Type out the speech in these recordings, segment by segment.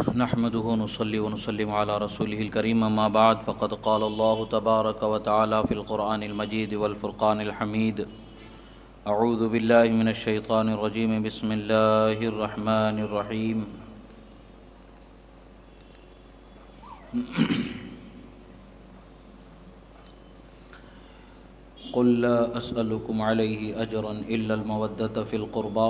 نحمده ونصلي ونسلم على رسوله الكريم اما بعد فقد قال الله تبارك وتعالى في القرآن المجيد والفرقان الحميد اعوذ بالله من الشيطان الرجيم بسم الله الرحمن الرحيم قل لا أسألكم عليه أجرا إلا المودة في القربى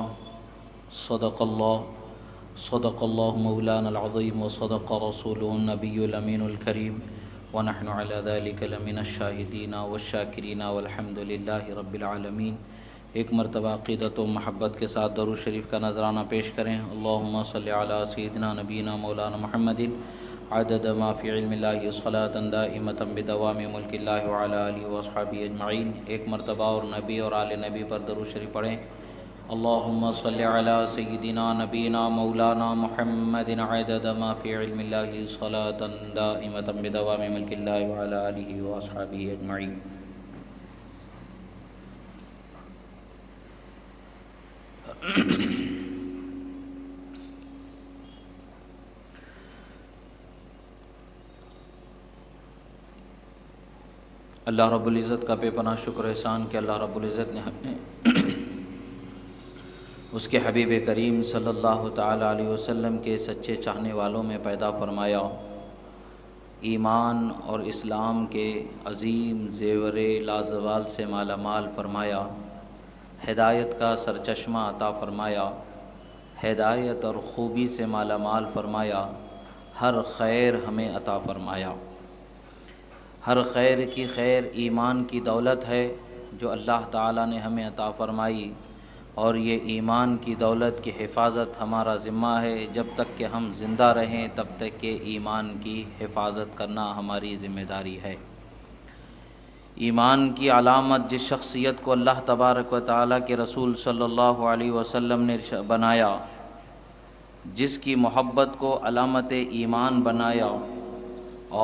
صدق الله مولانا العظيم وصدق رسوله النبي الأمين الكريم ونحن على ذلك لمن الشاهدين والشاكرين والحمد لله رب العالمين۔ ایک مرتبہ عقیدت و محبت کے ساتھ درود شریف کا نذرانہ پیش کریں۔ اللہم صلی علی سیدنا نبینا مولانا محمد عدد ما فی علم اللہ صلاۃ دائمۃ بدوام ملک اللہ وعلی آلہ واصحابہ اجمعین۔ ایک مرتبہ اور نبی اور آل نبی پر درود شریف پڑھیں۔ اللہم صلی علی سیدنا نبینا مولانا محمد عدد ما فی علم اللہ صلاۃ دائمۃ بدوام ملک اللہ وعلی آلہ واصحابہ اجمعین۔ اللہ رب العزت کا بے پناہ شکر احسان کہ اللہ رب العزت نے ہمیں اس کے حبیب کریم صلی اللہ تعالیٰ علیہ وسلم کے سچے چاہنے والوں میں پیدا فرمایا، ایمان اور اسلام کے عظیم زیور لازوال سے مالا مال فرمایا، ہدایت کا سرچشمہ عطا فرمایا، ہدایت اور خوبی سے مالا مال فرمایا، ہر خیر ہمیں عطا فرمایا۔ ہر خیر کی خیر ایمان کی دولت ہے جو اللہ تعالیٰ نے ہمیں عطا فرمائی، اور یہ ایمان کی دولت کی حفاظت ہمارا ذمہ ہے۔ جب تک کہ ہم زندہ رہیں تب تک کہ ایمان کی حفاظت کرنا ہماری ذمہ داری ہے۔ ایمان کی علامت جس شخصیت کو اللہ تبارک و تعالیٰ کے رسول صلی اللہ علیہ وسلم نے بنایا، جس کی محبت کو علامت ایمان بنایا،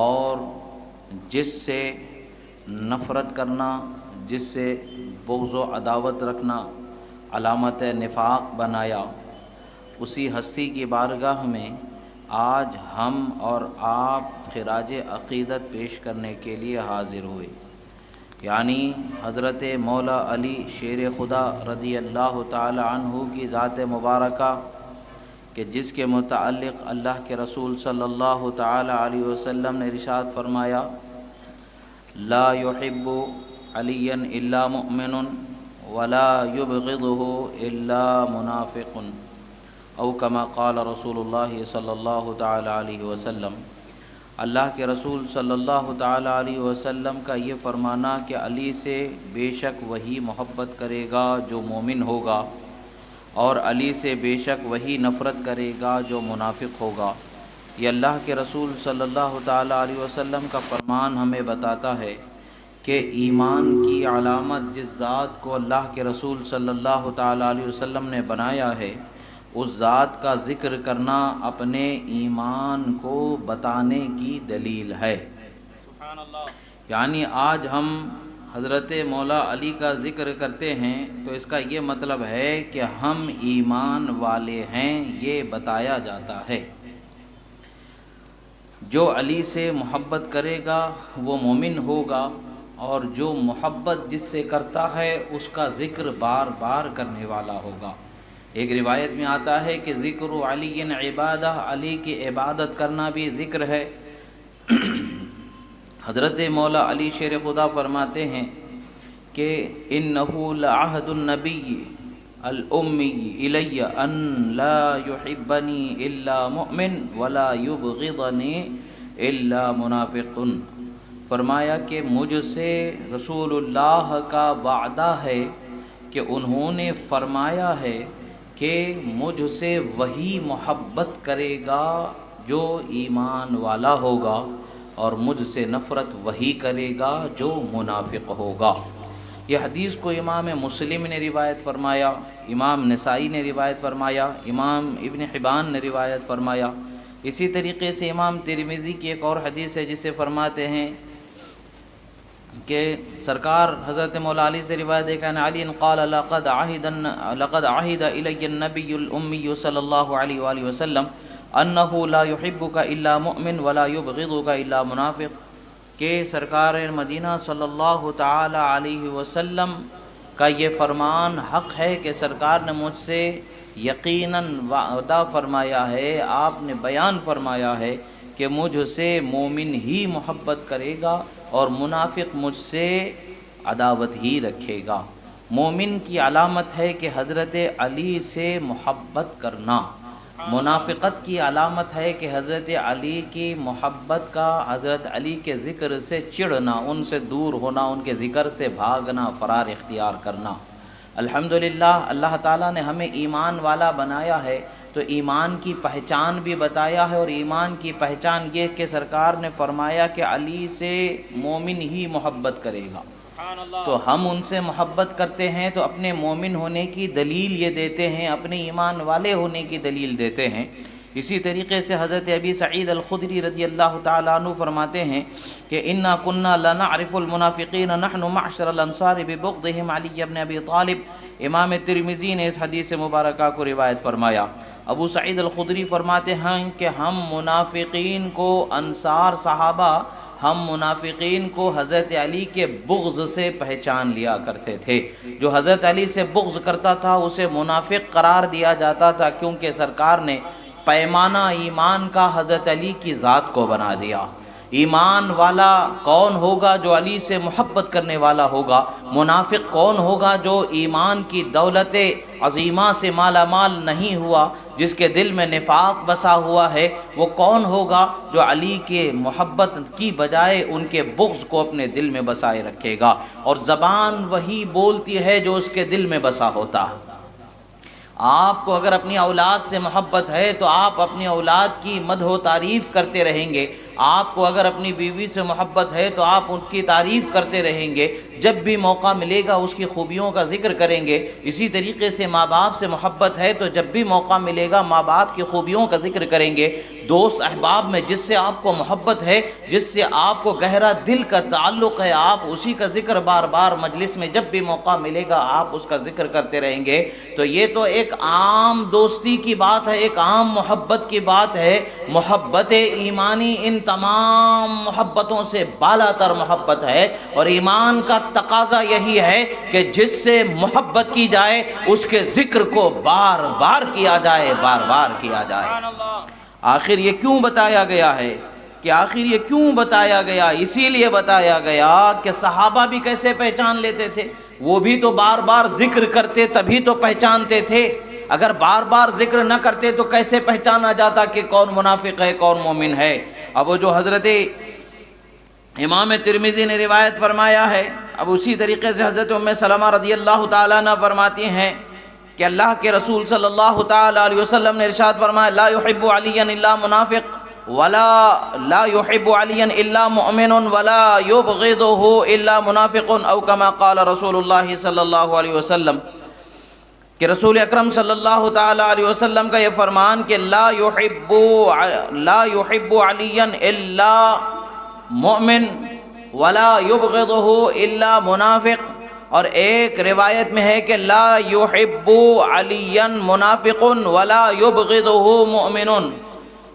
اور جس سے نفرت کرنا، جس سے بغض و عداوت رکھنا علامت نفاق بنایا، اسی ہستی کی بارگاہ میں آج ہم اور آپ خراج عقیدت پیش کرنے کے لیے حاضر ہوئے، یعنی حضرت مولا علی شیر خدا رضی اللہ تعالی عنہ کی ذات مبارکہ، کہ جس کے متعلق اللہ کے رسول صلی اللہ تعالی علیہ وسلم نے ارشاد فرمایا، لا يحب علیا الا مؤمن ولا يبغضه الا منافق، او کما قال رسول اللہ صلی اللہ تعالی علیہ وسلم۔ اللہ کے رسول صلی اللہ تعالی علیہ وسلم کا یہ فرمانا کہ علی سے بے شک وہی محبت کرے گا جو مومن ہوگا، اور علی سے بے شک وہی نفرت کرے گا جو منافق ہوگا۔ یہ اللہ کے رسول صلی اللہ تعالی علیہ وسلم کا فرمان ہمیں بتاتا ہے کہ ایمان کی علامت جس ذات کو اللہ کے رسول صلی اللہ تعالی علیہ وسلم نے بنایا ہے، اس ذات کا ذکر کرنا اپنے ایمان کو بتانے کی دلیل ہے۔ سبحان اللہ۔ یعنی آج ہم حضرت مولا علی کا ذکر کرتے ہیں تو اس کا یہ مطلب ہے کہ ہم ایمان والے ہیں، یہ بتایا جاتا ہے۔ جو علی سے محبت کرے گا وہ مومن ہوگا، اور جو محبت جس سے کرتا ہے اس کا ذکر بار بار کرنے والا ہوگا۔ ایک روایت میں آتا ہے کہ ذکر علی عبادہ، علی کی عبادت کرنا بھی ذکر ہے۔ حضرت مولا علی شیر خدا فرماتے ہیں کہ انہ لعہد النبی الامی الی ان لا یحبنی الا مؤمن ولا یبغضنی الا منافق۔ فرمایا کہ مجھ سے رسول اللہ کا وعدہ ہے کہ انہوں نے فرمایا ہے کہ مجھ سے وہی محبت کرے گا جو ایمان والا ہوگا، اور مجھ سے نفرت وہی کرے گا جو منافق ہوگا۔ یہ حدیث کو امام مسلم نے روایت فرمایا، امام نسائی نے روایت فرمایا، امام ابن حبان نے روایت فرمایا۔ اسی طریقے سے امام ترمذی کی ایک اور حدیث ہے جسے فرماتے ہیں کہ سرکار حضرت مولا علی سے روایت ہے کہ علی قال لقد عہد الی النبی الامی صلی اللہ علیہ وآلہ وسلم انہ لا یحبک الا مؤمن ولا یبغضک الا منافق، کہ سرکار مدینہ صلی اللہ تعالی علیہ وسلم کا یہ فرمان حق ہے کہ سرکار نے مجھ سے یقیناً وعدہ فرمایا ہے، آپ نے بیان فرمایا ہے کہ مجھ سے مومن ہی محبت کرے گا اور منافق مجھ سے عداوت ہی رکھے گا۔ مومن کی علامت ہے کہ حضرت علی سے محبت کرنا، منافقت کی علامت ہے کہ حضرت علی کی محبت کا، حضرت علی کے ذکر سے چڑھنا، ان سے دور ہونا، ان کے ذکر سے بھاگنا، فرار اختیار کرنا۔ الحمدللہ اللہ تعالیٰ نے ہمیں ایمان والا بنایا ہے تو ایمان کی پہچان بھی بتایا ہے، اور ایمان کی پہچان یہ کہ سرکار نے فرمایا کہ علی سے مومن ہی محبت کرے گا۔ تو ہم ان سے محبت کرتے ہیں تو اپنے مومن ہونے کی دلیل یہ دیتے ہیں، اپنے ایمان والے ہونے کی دلیل دیتے ہیں۔ اسی طریقے سے حضرت ابی سعید الخدری رضی اللہ تعالیٰ عنہ فرماتے ہیں کہ انا كنا لنعرف المنافقین نحن معشر الانصار ببغضهم علی بن ابی طالب۔ امام ترمذی نے اس حدیث مبارکہ کو روایت فرمایا۔ ابو سعید الخدری فرماتے ہیں کہ ہم منافقین کو، انصار صحابہ، ہم منافقین کو حضرت علی کے بغض سے پہچان لیا کرتے تھے۔ جو حضرت علی سے بغض کرتا تھا اسے منافق قرار دیا جاتا تھا، کیونکہ سرکار نے پیمانہ ایمان کا حضرت علی کی ذات کو بنا دیا۔ ایمان والا کون ہوگا؟ جو علی سے محبت کرنے والا ہوگا۔ منافق کون ہوگا؟ جو ایمان کی دولت عظیمہ سے مالا مال نہیں ہوا، جس کے دل میں نفاق بسا ہوا ہے۔ وہ کون ہوگا؟ جو علی کے محبت کی بجائے ان کے بغض کو اپنے دل میں بسائے رکھے گا، اور زبان وہی بولتی ہے جو اس کے دل میں بسا ہوتا ہے۔ آپ کو اگر اپنی اولاد سے محبت ہے تو آپ اپنی اولاد کی مدح و تعریف کرتے رہیں گے۔ آپ کو اگر اپنی بیوی سے محبت ہے تو آپ ان کی تعریف کرتے رہیں گے، جب بھی موقع ملے گا اس کی خوبیوں کا ذکر کریں گے۔ اسی طریقے سے ماں باپ سے محبت ہے تو جب بھی موقع ملے گا ماں باپ کی خوبیوں کا ذکر کریں گے۔ دوست احباب میں جس سے آپ کو محبت ہے، جس سے آپ کو گہرا دل کا تعلق ہے، آپ اسی کا ذکر بار بار مجلس میں جب بھی موقع ملے گا آپ اس کا ذکر کرتے رہیں گے۔ تو یہ تو ایک عام دوستی کی بات ہے، ایک عام محبت کی بات ہے۔ محبت ایمانی ان تمام محبتوں سے بالا تر محبت ہے، اور ایمان کا تقاضا یہی ہے کہ جس سے محبت کی جائے اس کے ذکر کو بار بار کیا جائے، بار بار کیا جائے۔ آخر یہ کیوں بتایا گیا ہے؟ کہ آخر یہ کیوں بتایا گیا؟ اسی لیے بتایا گیا کہ صحابہ بھی کیسے پہچان لیتے تھے؟ وہ بھی تو بار بار ذکر کرتے تبھی تو پہچانتے تھے۔ اگر بار بار ذکر نہ کرتے تو کیسے پہچانا جاتا کہ کون منافق ہے کون مومن ہے؟ اب وہ جو حضرت امام ترمذی نے روایت فرمایا ہے، اب اسی طریقے سے حضرت ام سلمہ رضی اللہ تعالیٰ عنہ فرماتی ہیں کہ اللہ کے رسول صلی اللہ تعالیٰ علیہ وسلم نے ارشاد فرمایا لا يحب علیا الا منافق لا يحب علیا الا مؤمن ولا يبغضه الا منافق، او كما قال رسول اللہ صلی اللہ علیہ وسلم، کہ رسول اکرم صلی اللہ تعالیٰ علیہ وسلم کا یہ فرمان کہ لا يحب علیا الا مؤمن ولا يبغضه الا منافق، اور ایک روایت میں ہے کہ لا يحب علیا منافق ولا يبغضه مؤمن۔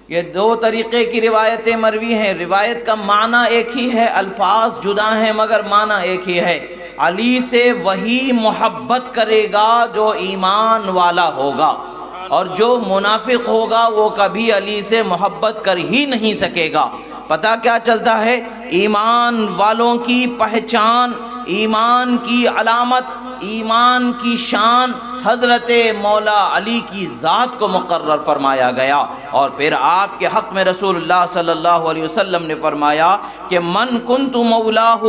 یہ دو طریقے کی روایتیں مروی ہیں، روایت کا معنی ایک ہی ہے، الفاظ جدا ہیں مگر معنی ایک ہی ہے۔ علی سے وہی محبت کرے گا جو ایمان والا ہوگا، اور جو منافق ہوگا وہ کبھی علی سے محبت کر ہی نہیں سکے گا۔ پتہ کیا چلتا ہے؟ ایمان والوں کی پہچان، ایمان کی علامت، ایمان کی شان حضرت مولا علی کی ذات کو مقرر فرمایا گیا، اور پھر آپ کے حق میں رسول اللہ صلی اللہ علیہ وسلم نے فرمایا کہ من کنت مولاہ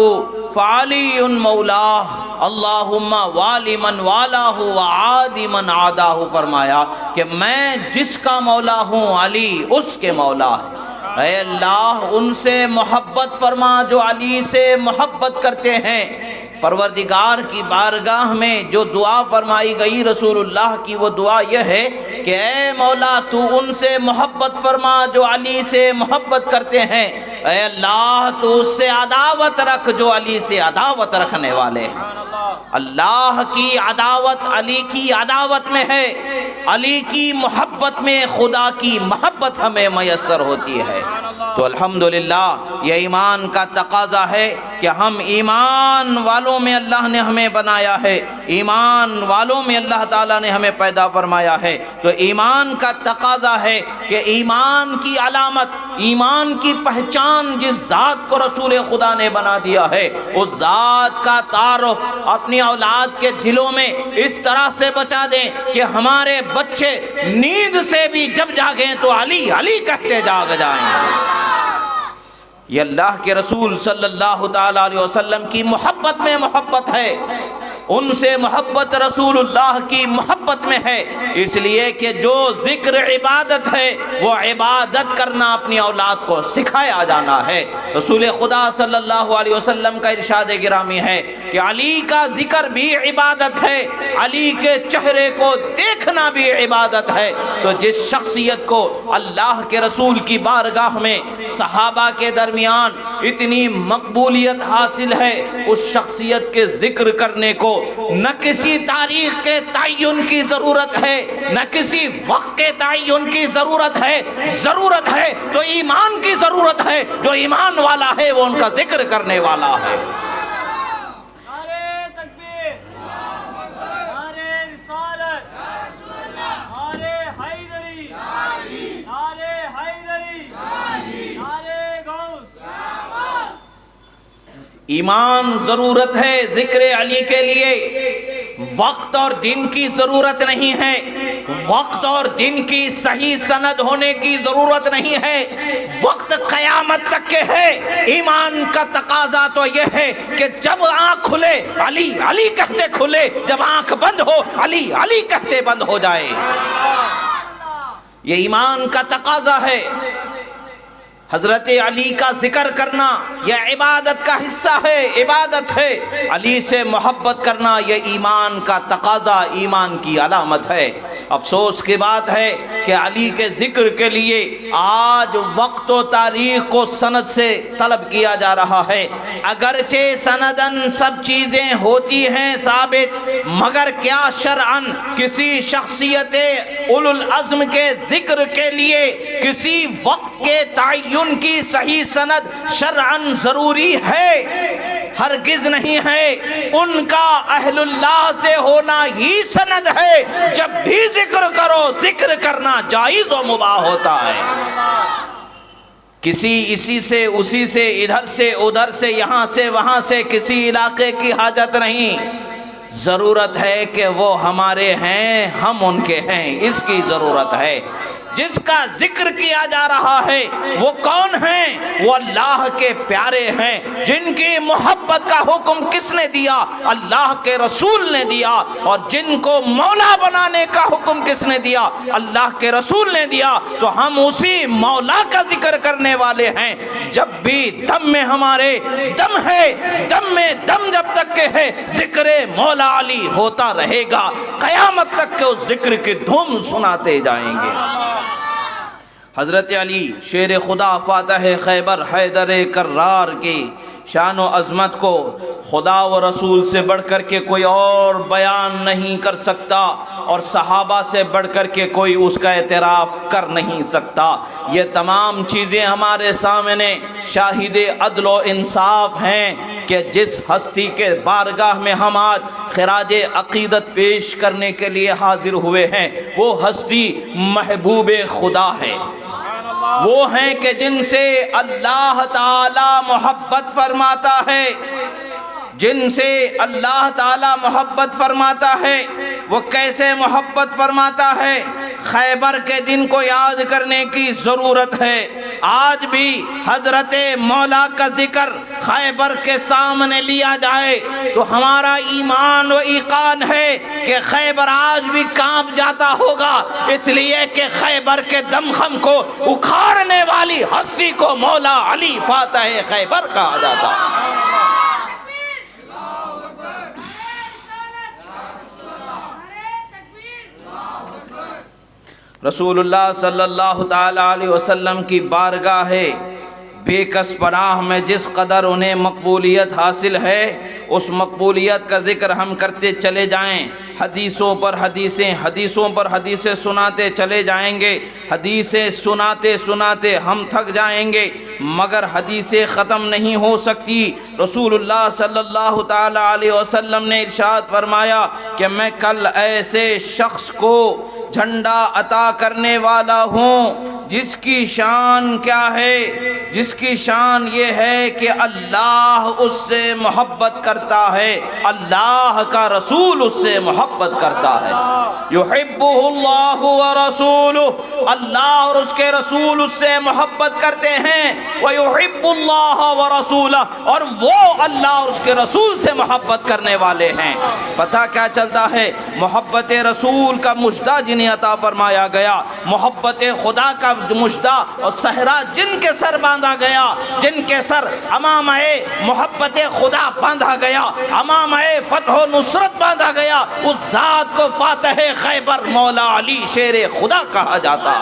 فعلی مولاہ اللہم والی من والاہ وعادی من عاداہ، فرمایا کہ میں جس کا مولا ہوں علی اس کے مولا ہے۔ اے اللہ ان سے محبت فرما جو علی سے محبت کرتے ہیں۔ پروردگار کی بارگاہ میں جو دعا فرمائی گئی رسول اللہ کی، وہ دعا یہ ہے کہ اے مولا تو ان سے محبت فرما جو علی سے محبت کرتے ہیں، اے اللہ تو اس سے عداوت رکھ جو علی سے عداوت رکھنے والے ہیں۔ اللہ کی عداوت علی کی عداوت میں ہے، علی کی محبت میں خدا کی محبت ہمیں میسر ہوتی ہے۔ تو الحمدللہ یہ ایمان کا تقاضا ہے کہ ہم ایمان والوں میں اللہ نے ہمیں بنایا ہے، ایمان والوں میں اللہ تعالیٰ نے ہمیں پیدا فرمایا ہے۔ تو ایمان کا تقاضا ہے کہ ایمان کی علامت، ایمان کی پہچان جس ذات کو رسول خدا نے بنا دیا ہے، اس ذات کا تعارف اپنی اولاد کے دلوں میں اس طرح سے بچا دیں کہ ہمارے بچے نیند سے بھی جب جاگیں تو علی علی کہتے جاگ جائیں۔ یہ اللہ کے رسول صلی اللہ تعالیٰ علیہ وسلم کی محبت میں محبت ہے، ان سے محبت رسول اللہ کی محبت میں ہے، اس لیے کہ جو ذکر عبادت ہے وہ عبادت کرنا اپنی اولاد کو سکھایا جانا ہے۔ رسول خدا صلی اللہ علیہ وسلم کا ارشاد گرامی ہے کہ علی کا ذکر بھی عبادت ہے، علی کے چہرے کو دیکھنا بھی عبادت ہے۔ تو جس شخصیت کو اللہ کے رسول کی بارگاہ میں صحابہ کے درمیان اتنی مقبولیت حاصل ہے، اس شخصیت کے ذکر کرنے کو نہ کسی تاریخ کے تعین کی ضرورت ہے، نہ کسی وقت کے تعین کی ضرورت ہے، ضرورت ہے تو ایمان کی ضرورت ہے۔ جو ایمان والا ہے وہ ان کا ذکر کرنے والا ہے۔ ایمان ضرورت ہے ذکر علی کے لیے، وقت اور دن کی ضرورت نہیں ہے، وقت اور دن کی صحیح سند ہونے کی ضرورت نہیں ہے، وقت قیامت تک کے ہے۔ ایمان کا تقاضا تو یہ ہے کہ جب آنکھ کھلے علی علی کہتے کھلے، جب آنکھ بند ہو علی علی کہتے بند ہو جائے۔ یہ ایمان کا تقاضا ہے۔ حضرت علی کا ذکر کرنا یہ عبادت کا حصہ ہے، عبادت ہے۔ علی سے محبت کرنا یہ ایمان کا تقاضا، ایمان کی علامت ہے۔ افسوس کی بات ہے کہ علی کے ذکر کے لیے آج وقت و تاریخ کو سند سے طلب کیا جا رہا ہے، اگرچہ سندن سب چیزیں ہوتی ہیں ثابت، مگر کیا شرعن کسی شخصیت اولو العزم کے ذکر کے لیے کسی وقت کے تعین کی صحیح سند شرعن ضروری ہے؟ ہرگز نہیں ہے۔ ان کا اہل اللہ سے ہونا ہی سند ہے۔ جب بھی ذکر کرو، ذکر کرنا جائز و مباح ہوتا ہے۔ کسی اسی سے اسی سے ادھر سے ادھر سے یہاں سے وہاں سے کسی علاقے کی حاجت نہیں، ضرورت ہے کہ وہ ہمارے ہیں، ہم ان کے ہیں، اس کی ضرورت ہے۔ جس کا ذکر کیا جا رہا ہے وہ کون ہیں؟ وہ اللہ کے پیارے ہیں، جن کی محبت کا حکم کس نے دیا؟ اللہ کے رسول نے دیا۔ اور جن کو مولا بنانے کا حکم کس نے دیا؟ اللہ کے رسول نے دیا۔ تو ہم اسی مولا کا ذکر کرنے والے ہیں۔ جب بھی دم میں ہمارے دم ہے، دم میں دم جب تک کہ ہے، ذکر مولا علی ہوتا رہے گا، قیامت تک کے اس ذکر کی دھوم سناتے جائیں گے۔ حضرت علی شیر خدا فاتح خیبر حیدر کرار کی شان و عظمت کو خدا و رسول سے بڑھ کر کے کوئی اور بیان نہیں کر سکتا، اور صحابہ سے بڑھ کر کے کوئی اس کا اعتراف کر نہیں سکتا۔ یہ تمام چیزیں ہمارے سامنے شاہد عدل و انصاف ہیں کہ جس ہستی کے بارگاہ میں ہم آج خراج عقیدت پیش کرنے کے لیے حاضر ہوئے ہیں، وہ ہستی محبوب خدا ہے۔ وہ ہیں کہ جن سے اللہ تعالی محبت فرماتا ہے، جن سے اللہ تعالی محبت فرماتا ہے۔ وہ کیسے محبت فرماتا ہے؟ خیبر کے دن کو یاد کرنے کی ضرورت ہے۔ آج بھی حضرت مولا کا ذکر خیبر کے سامنے لیا جائے تو ہمارا ایمان و ایقان ہے کہ خیبر آج بھی کانپ جاتا ہوگا، اس لیے کہ خیبر کے دمخم کو اکھاڑنے والی ہستی کو مولا علی فاتح خیبر کہا جاتا۔ رسول اللہ صلی اللہ تعالی علیہ وسلم کی بارگاہ بے کس پناہ میں جس قدر انہیں مقبولیت حاصل ہے، اس مقبولیت کا ذکر ہم کرتے چلے جائیں حدیثوں پر حدیثیں، حدیثوں پر حدیثیں سناتے چلے جائیں گے، حدیثیں سناتے سناتے ہم تھک جائیں گے، مگر حدیثیں ختم نہیں ہو سکتی۔ رسول اللہ صلی اللہ تعالی علیہ وسلم نے ارشاد فرمایا کہ میں کل ایسے شخص کو جھنڈا عطا کرنے والا ہوں جس کی شان کیا ہے؟ جس کی شان یہ ہے کہ اللہ اس سے محبت کرتا ہے، اللہ کا رسول اس سے محبت کرتا ہے۔ یحبہ اللہ ورسولہ، اللہ اور اس کے رسول اس سے محبت کرتے ہیں۔ ویحب اللہ ورسولہ، اور وہ اللہ اور اس کے رسول سے محبت کرنے والے ہیں۔ پتہ کیا چلتا ہے؟ محبت رسول کا مژدہ جنہیں عطا فرمایا گیا، محبت خدا کا مژدہ اور صحرا جن کے سر باندھا گیا، جن کے سر امامہ محبت خدا باندھا گیا، امامہ فتح و نصرت باندھا گیا، اس ذات کو فاتح خیبر مولا علی شیر خدا کہا جاتا۔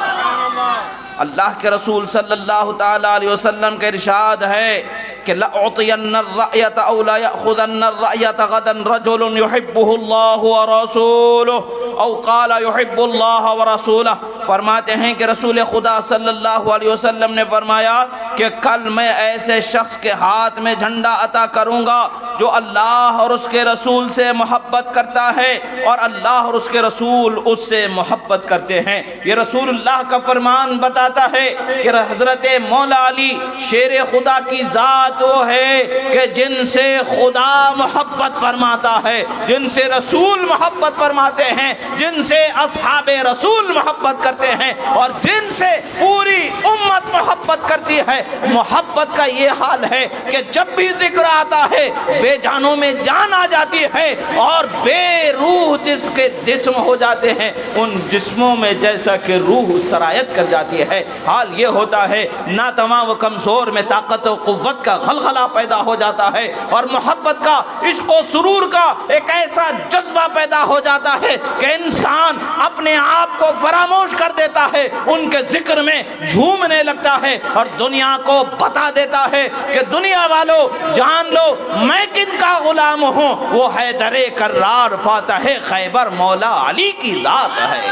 اللہ کے رسول صلی اللہ تعالی علیہ وسلم کا ارشاد ہے کہ لأعطین الرأیت او لیأخذن الرأیت غدا رجل یحبہ اللہ ورسولہ او قال یحب اللہ ورسولہ۔ فرماتے ہیں کہ رسول خدا صلی اللہ علیہ وسلم نے فرمایا کہ کل میں ایسے شخص کے ہاتھ میں جھنڈا عطا کروں گا جو اللہ اور اس کے رسول سے محبت کرتا ہے اور اللہ اور اس کے رسول اس سے محبت کرتے ہیں۔ یہ رسول اللہ کا فرمان بتاتا ہے کہ حضرت مولا علی شیر خدا کی ذات وہ ہے کہ جن سے خدا محبت فرماتا ہے، جن سے رسول محبت فرماتے ہیں، جن سے اصحاب رسول محبت کرتے ہیں اور جن سے پوری امت محبت کرتی ہے۔ محبت کا یہ حال ہے کہ جب بھی ذکر آتا ہے بے جانوں میں جان آ جاتی ہے اور بے روح جس کے جسم ہو جاتے ہیں ان جسموں میں جیسا کہ روح سرایت کر جاتی ہے۔ حال یہ ہوتا ہے ناتواں و کمزور میں طاقت و قوت کا غلغلہ پیدا ہو جاتا ہے اور محبت کا، عشق و سرور کا ایک ایسا جذبہ پیدا ہو جاتا ہے کہ انسان اپنے آپ کو فراموش کر دیتا ہے، ان کے ذکر میں جھومنے لگتا ہے اور دنیا کو بتا دیتا ہے کہ دنیا والوں جان لو میں کن کا غلام ہوں، وہ حیدر کرار فاتح خیبر مولا علی کی ذات ہے۔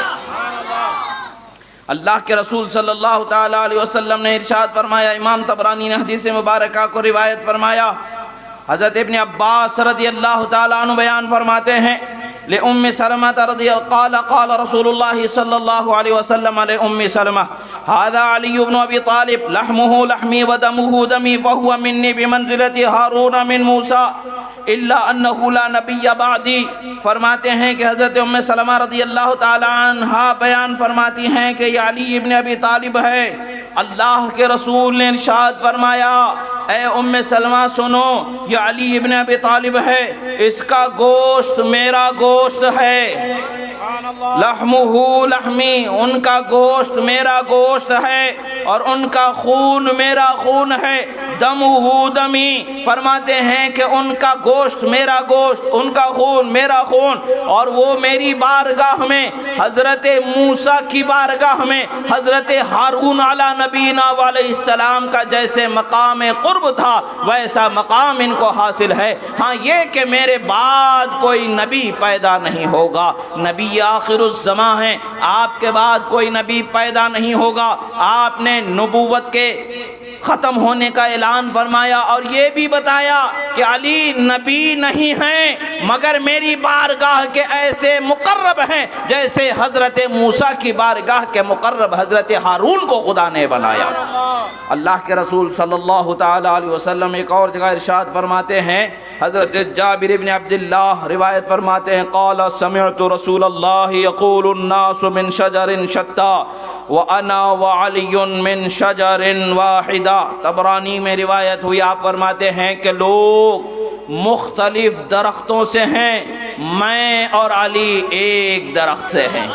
اللہ کے رسول صلی اللہ تعالی علیہ وسلم نے ارشاد فرمایا، امام طبرانی نے حدیث مبارکہ کو روایت فرمایا، حضرت ابن عباس رضی اللہ تعالی عنہ بیان فرماتے ہیں لأم سلمة رضی قال قال رسول اللہ صلی اللہ علیہ وسلم لأم سلمہ هذا علی بن ابی طالب لحمه لحمی ودمه دمی فهو منی بمنزلت ہارون من موسیٰ الا انه لا نبی بعدی۔ فرماتے ہیں کہ حضرت ام سلمہ رضی اللہ تعالی عنہ بیان فرماتی ہیں کہ یہ علی ابن ابی طالب ہے۔ اللہ کے رسول نے ارشاد فرمایا، اے ام سلمہ سنو، یہ علی ابن ابی طالب ہے، اس کا گوشت میرا گوشت ہے، لحمہ لحمی، ان کا گوشت میرا گوشت ہے اور ان کا خون میرا خون ہے، دمہ دمی، فرماتے ہیں کہ ان کا گوشت میرا گوشت، ان کا خون میرا خون، اور وہ میری بارگاہ میں حضرت موسیٰ کی بارگاہ میں حضرت ہارون علی نبینا علیہ السلام کا جیسے مقام قرب تھا ویسا مقام ان کو حاصل ہے۔ ہاں یہ کہ میرے بعد کوئی نبی پیدا نہیں ہوگا، نبی آخر الزماں ہیں، آپ کے بعد کوئی نبی پیدا نہیں ہوگا۔ آپ نے نبوت کے ختم ہونے کا اعلان فرمایا اور یہ بھی بتایا کہ علی نبی نہیں ہیں مگر میری بارگاہ کے ایسے مقرب ہیں جیسے حضرت موسیٰ کی بارگاہ کے مقرب حضرت ہارون کو خدا نے بنایا۔ اللہ کے رسول صلی اللہ تعالی علیہ وسلم ایک اور جگہ ارشاد فرماتے ہیں، حضرت جابر بن عبداللہ روایت فرماتے ہیں، قال سمعت رسول اللہ یقول الناس من شجر شتى وَأَنَا وَعَلِيٌّ مِّن شَجَرٍ وَاحِدَةٍ۔ طبرانی میں روایت ہوئی، آپ فرماتے ہیں کہ لوگ مختلف درختوں سے ہیں، میں اور علی ایک درخت سے ہیں۔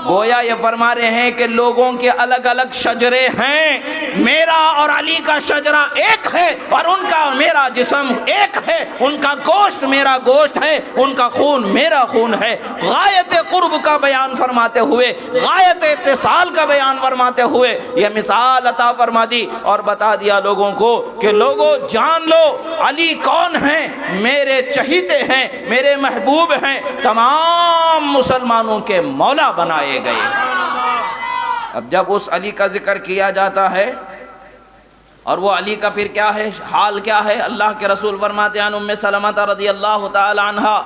گویا یہ فرما رہے ہیں کہ لوگوں کے الگ الگ شجرے ہیں، میرا اور علی کا شجرہ ایک ہے اور ان کا میرا جسم ایک ہے، ان کا گوشت میرا گوشت ہے، ان کا خون میرا خون ہے۔ غایت قرب کا بیان فرماتے ہوئے، غایت اتصال کا بیان فرماتے ہوئے یہ مثال عطا فرما دی اور بتا دیا لوگوں کو کہ لوگوں جان لو علی کون ہیں، میرے چہیتے ہیں، میرے محبوب محبوب ہیں، تمام مسلمانوں کے مولا بنائے گئے۔ اب جب اس علی کا ذکر کیا جاتا ہے، اور وہ علی کا پھر کیا ہے، حال کیا ہے، اللہ کے رسول فرماتے ہیں ام سلمہ رضی اللہ تعالی عنہا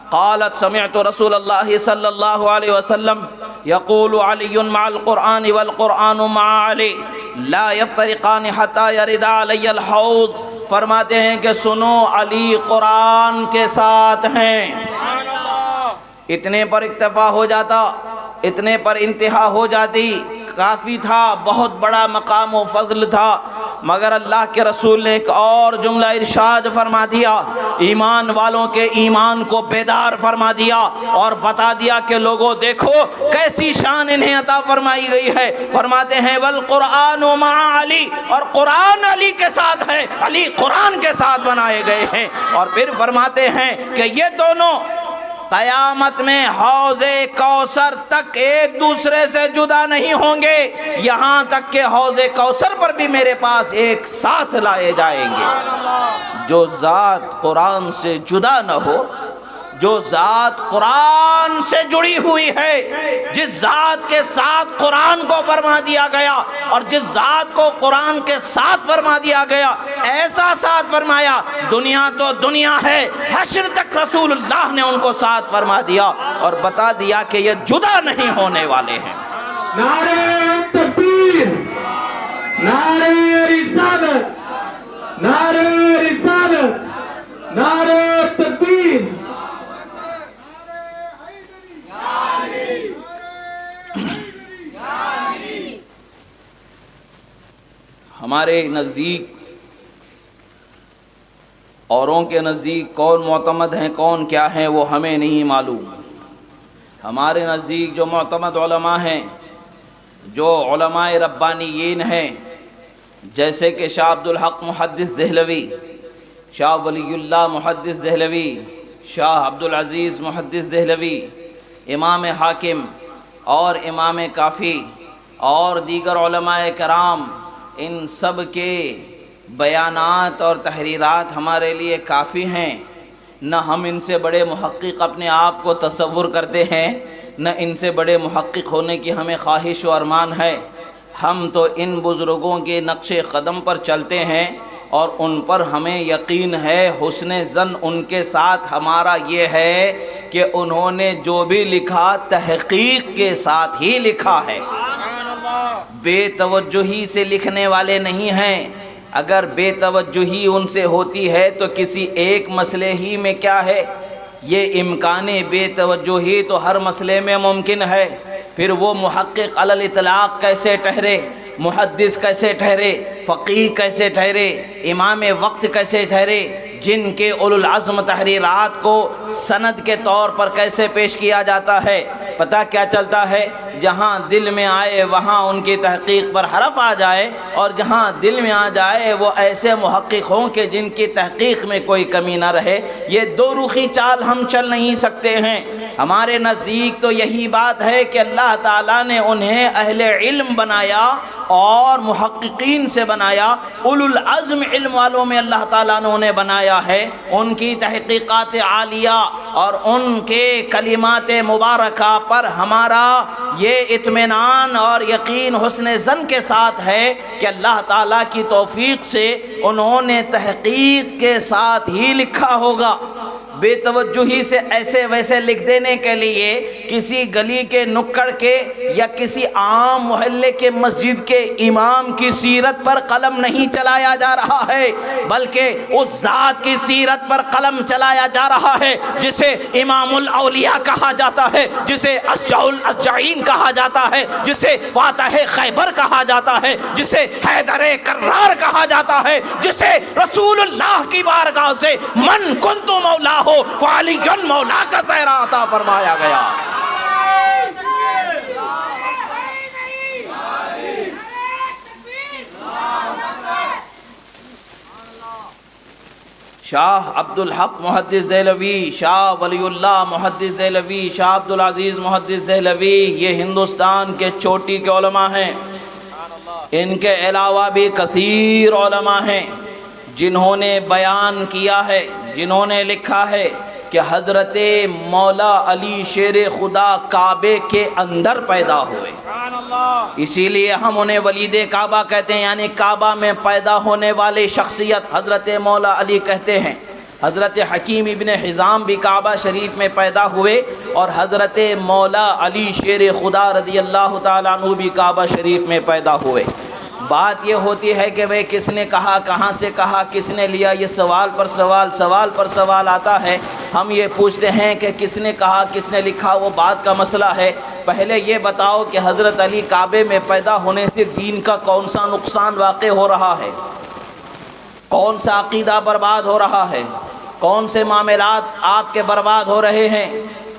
قالت سمعت رسول اللہ صلی اللہ علیہ وسلم یقول علی مع القرآن والقرآن مع علی لا یفترقان حتی یرد علی الحوض۔ فرماتے ہیں کہ سنو، علی قرآن کے ساتھ ہیں۔ اتنے پر اکتفا ہو جاتا، اتنے پر انتہا ہو جاتی، کافی تھا، بہت بڑا مقام و فضل تھا، مگر اللہ کے رسول نے ایک اور جملہ ارشاد فرما دیا، ایمان والوں کے ایمان کو بیدار فرما دیا اور بتا دیا کہ لوگوں دیکھو کیسی شان انہیں عطا فرمائی گئی ہے۔ فرماتے ہیں والقرآن مع علی، اور قرآن علی کے ساتھ ہے، علی قرآن کے ساتھ بنائے گئے ہیں۔ اور پھر فرماتے ہیں کہ یہ دونوں قیامت میں حوض کوثر تک ایک دوسرے سے جدا نہیں ہوں گے، یہاں تک کہ حوض کوثر پر بھی میرے پاس ایک ساتھ لائے جائیں گے۔ جو ذات قرآن سے جدا نہ ہو، جو ذات قرآن سے جڑی ہوئی ہے، جس ذات کے ساتھ قرآن کو فرما دیا گیا اور جس ذات کو قرآن کے ساتھ فرما دیا گیا، ایسا ساتھ فرمایا، دنیا تو دنیا ہے، حشر تک رسول اللہ نے ان کو ساتھ فرما دیا اور بتا دیا کہ یہ جدا نہیں ہونے والے ہیں۔ نعرہ تکبیر، نعرہ رسالت، نعرہ رسالت، نعرہ تکبیر۔ ہمارے نزدیک، اوروں کے نزدیک کون معتمد ہیں کون کیا ہیں وہ ہمیں نہیں معلوم۔ ہمارے نزدیک جو معتمد علماء ہیں، جو علماء ربانیین ہیں، جیسے کہ شاہ عبدالحق محدث دہلوی، شاہ ولی اللہ محدث دہلوی، شاہ عبدالعزیز محدث دہلوی، امام حاکم اور امام کافی اور دیگر علماء کرام، ان سب کے بیانات اور تحریرات ہمارے لیے کافی ہیں۔ نہ ہم ان سے بڑے محقق اپنے آپ کو تصور کرتے ہیں، نہ ان سے بڑے محقق ہونے کی ہمیں خواہش و ارمان ہے۔ ہم تو ان بزرگوں کے نقش قدم پر چلتے ہیں اور ان پر ہمیں یقین ہے، حسن ظن ان کے ساتھ ہمارا یہ ہے کہ انہوں نے جو بھی لکھا تحقیق کے ساتھ ہی لکھا ہے، بے توجہی سے لکھنے والے نہیں ہیں۔ اگر بے توجہی ان سے ہوتی ہے تو کسی ایک مسئلے ہی میں کیا ہے، یہ امکان بے توجہی تو ہر مسئلے میں ممکن ہے، پھر وہ محقق علی الاطلاق کیسے ٹھہرے، محدث کیسے ٹھہرے، فقیہ کیسے ٹھہرے، امام وقت کیسے ٹھہرے، جن کے اولو العزم تحریرات کو سند کے طور پر کیسے پیش کیا جاتا ہے۔ پتہ کیا چلتا ہے، جہاں دل میں آئے وہاں ان کی تحقیق پر حرف آ جائے، اور جہاں دل میں آ جائے وہ ایسے محقق ہوں کہ جن کی تحقیق میں کوئی کمی نہ رہے۔ یہ دو رخی چال ہم چل نہیں سکتے ہیں۔ ہمارے نزدیک تو یہی بات ہے کہ اللہ تعالیٰ نے انہیں اہل علم بنایا اور محققین سے بنایا، اولو العزم علم والوں میں اللہ تعالیٰ نے انہیں بنایا ہے۔ ان کی تحقیقات عالیہ اور ان کے کلمات مبارکہ پر ہمارا یہ اطمینان اور یقین حسن ظن کے ساتھ ہے کہ اللہ تعالیٰ کی توفیق سے انہوں نے تحقیق کے ساتھ ہی لکھا ہوگا۔ بے توجہی سے ایسے ویسے لکھ دینے کے لیے کسی گلی کے نکڑ کے یا کسی عام محلے کے مسجد کے امام کی سیرت پر قلم نہیں چلایا جا رہا ہے، بلکہ اس ذات کی سیرت پر قلم چلایا جا رہا ہے جسے امام الاولیاء کہا جاتا ہے، جسے اشجع الاشجعین کہا جاتا ہے، جسے فاتح خیبر کہا جاتا ہے، جسے حیدر کرار کہا جاتا ہے، جسے رسول اللہ کی بارگاہ سے من کنت مولا ہو فعلی مولا کا صحرا عطا فرمایا گیا۔ شاہ عبدالحق محدث دہلوی، شاہ ولی اللہ محدث دہلوی، شاہ عبدالعزیز محدث دہلوی، یہ ہندوستان کے چوٹی کے علماء ہیں۔ ان کے علاوہ بھی کثیر علماء ہیں جنہوں نے بیان کیا ہے، جنہوں نے لکھا ہے کہ حضرت مولا علی شیر خدا کعبے کے اندر پیدا ہوئے، اسی لیے ہم انہیں ولید کعبہ کہتے ہیں، یعنی کعبہ میں پیدا ہونے والے شخصیت حضرت مولا علی کہتے ہیں۔ حضرت حکیم ابن حزام بھی کعبہ شریف میں پیدا ہوئے، اور حضرت مولا علی شیر خدا رضی اللہ تعالیٰ عنہ بھی کعبہ شریف میں پیدا ہوئے۔ بات یہ ہوتی ہے کہ وہ کس نے کہا، کہاں سے کہا، کس نے لیا، یہ سوال پر سوال آتا ہے۔ ہم یہ پوچھتے ہیں کہ کس نے کہا، کس نے لکھا، وہ بات کا مسئلہ ہے۔ پہلے یہ بتاؤ کہ حضرت علی کعبے میں پیدا ہونے سے دین کا کون سا نقصان واقع ہو رہا ہے، کون سا عقیدہ برباد ہو رہا ہے، کون سے معاملات آپ کے برباد ہو رہے ہیں؟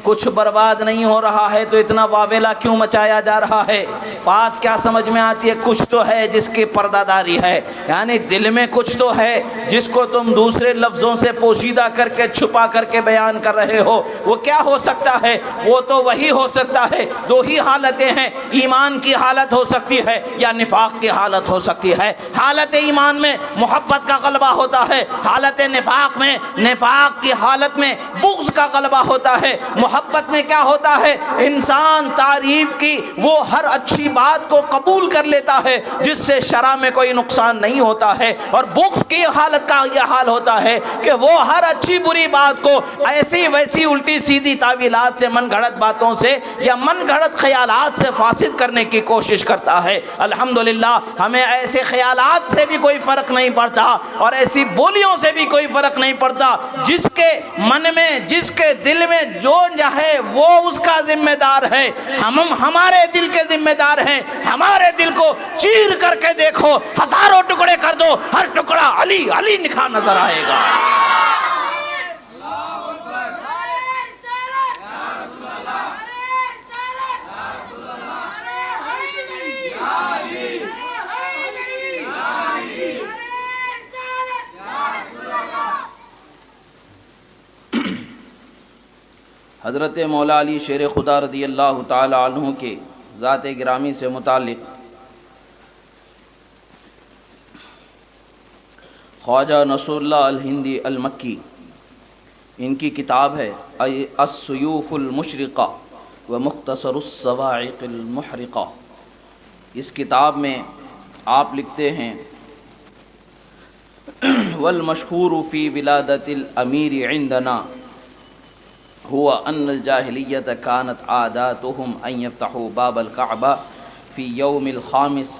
کچھ برباد نہیں ہو رہا ہے تو اتنا واویلا کیوں مچایا جا رہا ہے؟ بات کیا سمجھ میں آتی ہے؟ کچھ تو ہے جس کی پردہ داری ہے، یعنی دل میں کچھ تو ہے جس کو تم دوسرے لفظوں سے پوشیدہ کر کے چھپا کر کے بیان کر رہے ہو۔ وہ کیا ہو سکتا ہے؟ وہ تو وہی ہو سکتا ہے، دو ہی حالتیں ہیں، ایمان کی حالت ہو سکتی ہے یا نفاق کی حالت ہو سکتی ہے۔ حالت ایمان میں محبت کا غلبہ ہوتا ہے، حالت نفاق میں، نفاق کی حالت میں بغض کا غلبہ ہوتا ہے۔ محبت میں کیا ہوتا ہے؟ انسان تعریف کی وہ ہر اچھی بات کو قبول کر لیتا ہے جس سے شرع میں کوئی نقصان نہیں ہوتا ہے، اور بغض کی حالت کا یہ حال ہوتا ہے کہ وہ ہر اچھی بری بات کو ایسی ویسی الٹی سیدھی تعویلات سے، من گھڑت باتوں سے یا من گھڑت خیالات سے فاسد کرنے کی کوشش کرتا ہے۔ الحمدللہ ہمیں ایسے خیالات سے بھی کوئی فرق نہیں پڑتا اور ایسی بولیوں سے بھی کوئی فرق نہیں پڑتا۔ جس کے من میں، جس کے دل میں جو ہے وہ اس کا ذمہ دار ہے۔ ہم ہمارے دل کے ذمہ دار ہیں۔ ہمارے دل کو چیر کر کے دیکھو، ہزاروں ٹکڑے کر دو، ہر ٹکڑا علی علی لکھا نظر آئے گا۔ حضرت مولا علی شیر خدا رضی اللہ تعالی عنہ کے ذات گرامی سے متعلق خواجہ نصر اللہ الہندی المکی، ان کی کتاب ہے السیوف المشرقہ و مختصر الصواعق المحرقہ۔ اس کتاب میں آپ لکھتے ہیں والمشہور فی ولادت الامیر عندنا هو أن الجاهلية كانت عاداتهم أن يفتحوا باب الكعبة في يوم الخامس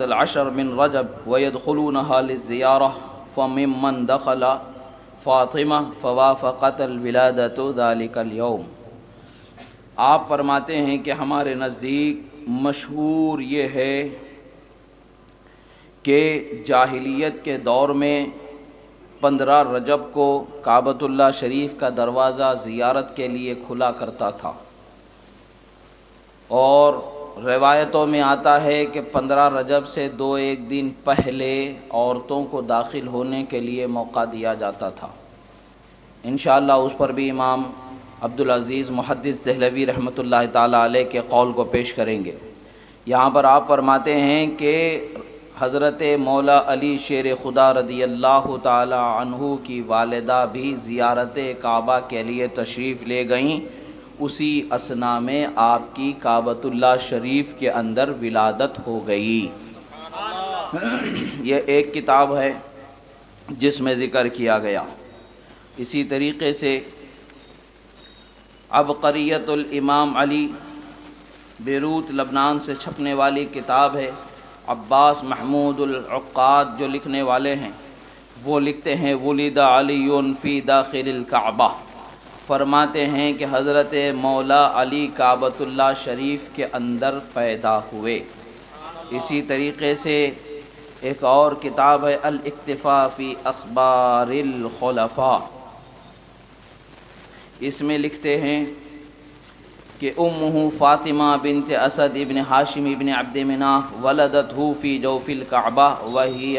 العشر من رجب ويدخلونها للزيارة، فممن دخل فاطمة فوافقت الولادة ذلك اليوم۔ آپ فرماتے ہیں کہ ہمارے نزدیک مشہور یہ ہے کہ جاہلیت کے دور میں 15 رجب کو کعبۃ اللہ شریف کا دروازہ زیارت کے لیے کھلا کرتا تھا، اور روایتوں میں آتا ہے کہ 15 رجب سے 2-1 دن پہلے عورتوں کو داخل ہونے کے لیے موقع دیا جاتا تھا۔ انشاءاللہ اس پر بھی امام عبدالعزیز محدث دہلوی رحمۃ اللہ تعالیٰ علیہ کے قول کو پیش کریں گے۔ یہاں پر آپ فرماتے ہیں کہ حضرت مولا علی شیر خدا رضی اللہ تعالی عنہ کی والدہ بھی زیارت کعبہ کے لیے تشریف لے گئیں، اسی اثنا میں آپ کی کعبۃ اللہ شریف کے اندر ولادت ہو گئی۔ یہ ایک کتاب ہے جس میں ذکر کیا گیا۔ اسی طریقے سے عبقریت الامام علی بیروت لبنان سے چھپنے والی کتاب ہے، عباس محمود العقاد جو لکھنے والے ہیں، وہ لکھتے ہیں ولد علی فی داخل الکعبہ، فرماتے ہیں کہ حضرت مولا علی کعبۃ اللہ شریف کے اندر پیدا ہوئے۔ اسی طریقے سے ایک اور کتاب ہے الاکتفاء فی اخبار الخلفاء، اس میں لکھتے ہیں کہ امہ فاطمہ بنت اسد ابن ہاشم ابن عبد مناف ولدتہ فی جوف الکعبہ وہی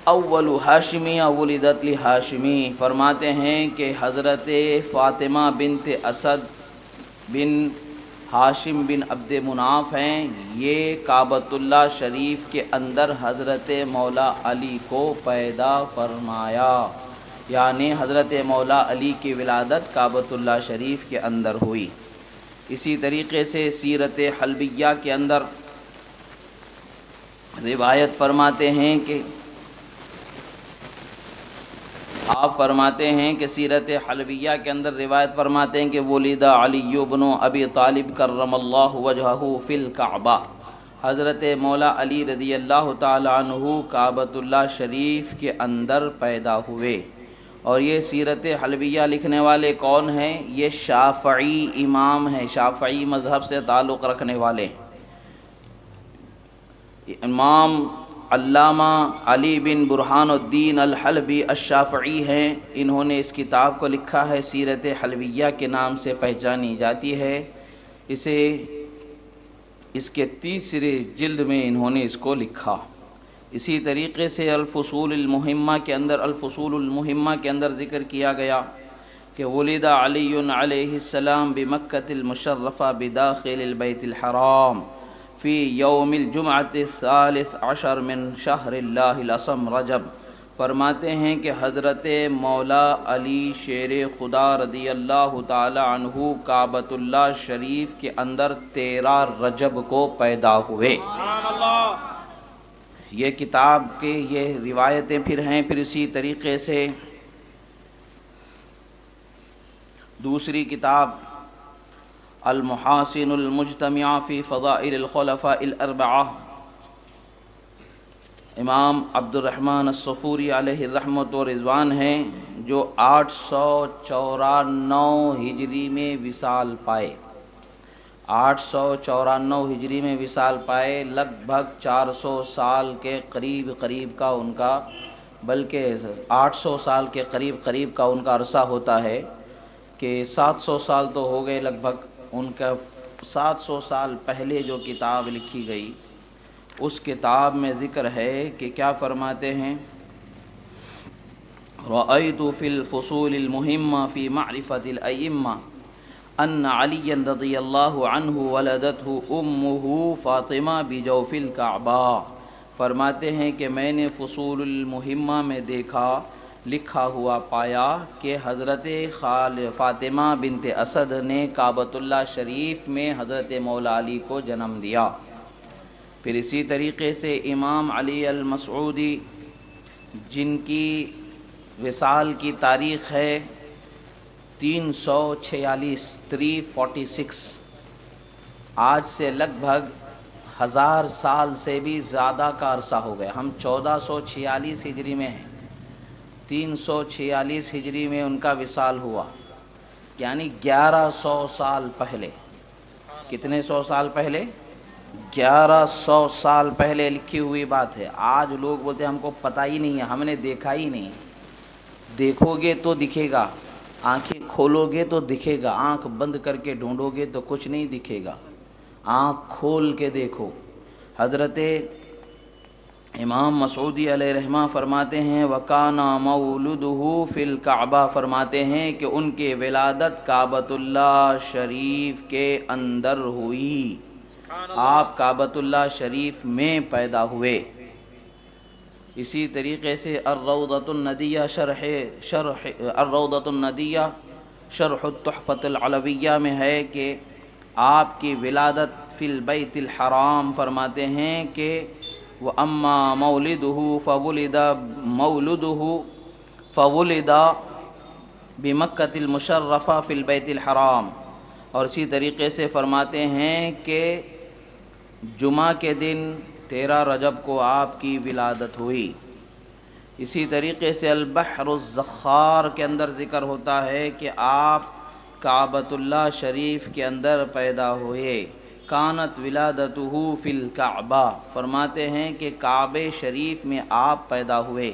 اول ہاشمیہ ولدت لہاشمی۔ فرماتے ہیں کہ حضرت فاطمہ بنت اسد بن ہاشم بن عبد مناف ہیں، یہ کعبۃ اللہ شریف کے اندر حضرت مولا علی کو پیدا فرمایا، یعنی حضرت مولا علی کی ولادت کعبۃ اللہ شریف کے اندر ہوئی۔ اسی طریقے سے سیرت حلبیہ کے اندر روایت فرماتے ہیں کہ آپ فرماتے ہیں کہ سیرت حلبیہ کے اندر روایت فرماتے ہیں کہ ولد علی بن ابی طالب کرم اللہ وجہہ فی الکعبہ، حضرت مولا علی رضی اللہ تعالی عنہ کعبۃ اللہ شریف کے اندر پیدا ہوئے۔ اور یہ سیرت حلبیہ لکھنے والے کون ہیں؟ یہ شافعی امام ہیں، شافعی مذہب سے تعلق رکھنے والے امام علامہ علی بن برہان الدین الحلبی الشافعی ہیں۔ انہوں نے اس کتاب کو لکھا ہے، سیرت حلبیہ کے نام سے پہچانی جاتی ہے۔ اسے اس کے تیسرے جلد میں انہوں نے اس کو لکھا۔ اسی طریقے سے الفصول المہمہ کے اندر ذکر کیا گیا کہ ولد علی علیہ السلام بمکۃ المشرفہ بداخل البیت الحرام فی یوم الجمعۃ الثالث عشر من شہر اللہ الاسم رجب۔ فرماتے ہیں کہ حضرت مولا علی شیر خدا رضی اللہ تعالی عنہ کعبۃ اللہ شریف کے اندر 13 رجب کو پیدا ہوئے۔ یہ کتاب کے یہ روایتیں پھر ہیں۔ پھر اسی طریقے سے دوسری کتاب المحاسن المجتمعہ فی فضائل الخلفاء الاربعہ، امام عبد الرحمن الصفوری علیہ الرحمۃ و رضوان ہیں، جو 894 ہجری میں وصال پائے۔ 894 ہجری میں وصال پائے، لگ بھگ 400 سال کے قریب کا ان کا، بلکہ 800 سال کے قریب کا ان کا عرصہ ہوتا ہے کہ 700 سال تو ہو گئے لگ بھگ ان کا۔ 700 سال پہلے جو کتاب لکھی گئی اس کتاب میں ذکر ہے کہ کیا فرماتے ہیں، رأیت فی الفصول المہمہ فی معرفۃ الائمہ ان علی رضی اللہ عنہ ولدتہ امہ فاطمہ بجوف الکعبہ۔ فرماتے ہیں کہ میں نے فصول المہمہ میں دیکھا، لکھا ہوا پایا کہ حضرت فاطمہ بنت اسد نے کعبۃ اللہ شریف میں حضرت مولا علی کو جنم دیا۔ پھر اسی طریقے سے امام علی المسعودی، جن کی وصال کی تاریخ ہے 346 آج سے لگ بھگ 1000 سال سے بھی زیادہ کا عرصہ ہو گیا۔ ہم 1446 ہجری میں ہیں، 346 ہجری میں ان کا وصال ہوا، یعنی 1100 سال پہلے۔ کتنے 100 سال پہلے؟ 1100 سال پہلے لکھی ہوئی بات ہے۔ آج لوگ بولتے ہیں ہم کو پتہ ہی نہیں ہے، ہم نے دیکھا ہی نہیں۔ دیکھو گے تو دکھے گا، آنکھیں کھولو گے تو دکھے گا، آنکھ بند کر کے ڈھونڈو گے تو کچھ نہیں دکھے گا، آنکھ کھول کے دیکھو۔ حضرت امام مسعودی علیہ رحمہ فرماتے ہیں وَكَانَ مَوْلُدُهُ فِي الْكَعْبَةِ، فرماتے ہیں کہ ان کی ولادت کعبۃ اللہ شریف کے اندر ہوئی، آپ کعبۃ اللہ شریف میں پیدا ہوئے۔ اسی طریقے سے الروضۃ الندیہ شرح التحفۃ العلویہ میں ہے کہ آپ کی ولادت فی البیت الحرام، فرماتے ہیں کہ وَأَمَّا مَوْلُدُهُ فَوُلِدَ بِمَکَّةِ الْمُشَرَّفَةِ فِی البیت الحرام۔ اور اسی طریقے سے فرماتے ہیں کہ جمعہ کے دن 13 رجب کو آپ کی ولادت ہوئی۔ اسی طریقے سے البحر الزخار کے اندر ذکر ہوتا ہے کہ آپ کعبۃ اللہ شریف کے اندر پیدا ہوئے۔ کانت ولادتہ فی الکعبہ، فرماتے ہیں کہ کعبہ شریف میں آپ پیدا ہوئے۔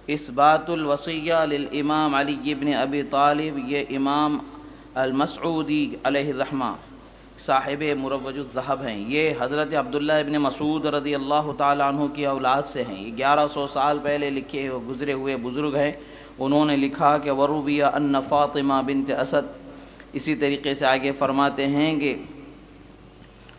اثبات الوصیہ للامام علی بن ابی طالب، یہ امام المسعودی علیہ الرحمہ صاحب مروج الذہب ہیں، یہ حضرت عبداللہ ابن مسعود رضی اللہ تعالیٰ عنہ کی اولاد سے ہیں۔ یہ 1100 سال پہلے لکھے گزرے ہوئے بزرگ ہیں۔ انہوں نے لکھا کہ وروی ان فاطمہ بنت اسد، اسی طریقے سے آگے فرماتے ہیں کہ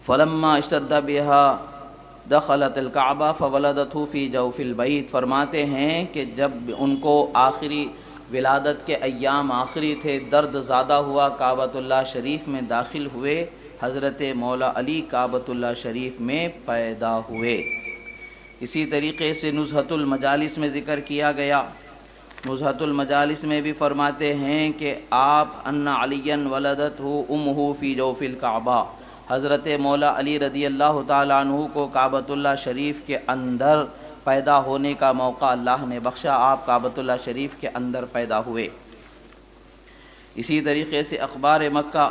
فلما اشتد بها دخلت الکعبہ فولدته فی جوف البیت، فرماتے ہیں کہ جب ان کو آخری ولادت کے ایام آخری تھے، درد زیادہ ہوا، کعبۃ اللہ شریف میں داخل ہوئے، حضرت مولا علی کعبۃ اللہ شریف میں پیدا ہوئے۔ اسی طریقے سے نزہۃ المجالس میں ذکر کیا گیا، نزہۃ المجالس میں بھی فرماتے ہیں کہ آپ ان علی ولدتہ امہ فی جوف الکعبہ، حضرت مولا علی رضی اللہ تعالیٰ عنہ کو کعبۃ اللہ شریف کے اندر پیدا ہونے کا موقع اللہ نے بخشا، آپ کعبۃ اللہ شریف کے اندر پیدا ہوئے۔ اسی طریقے سے اخبار مکہ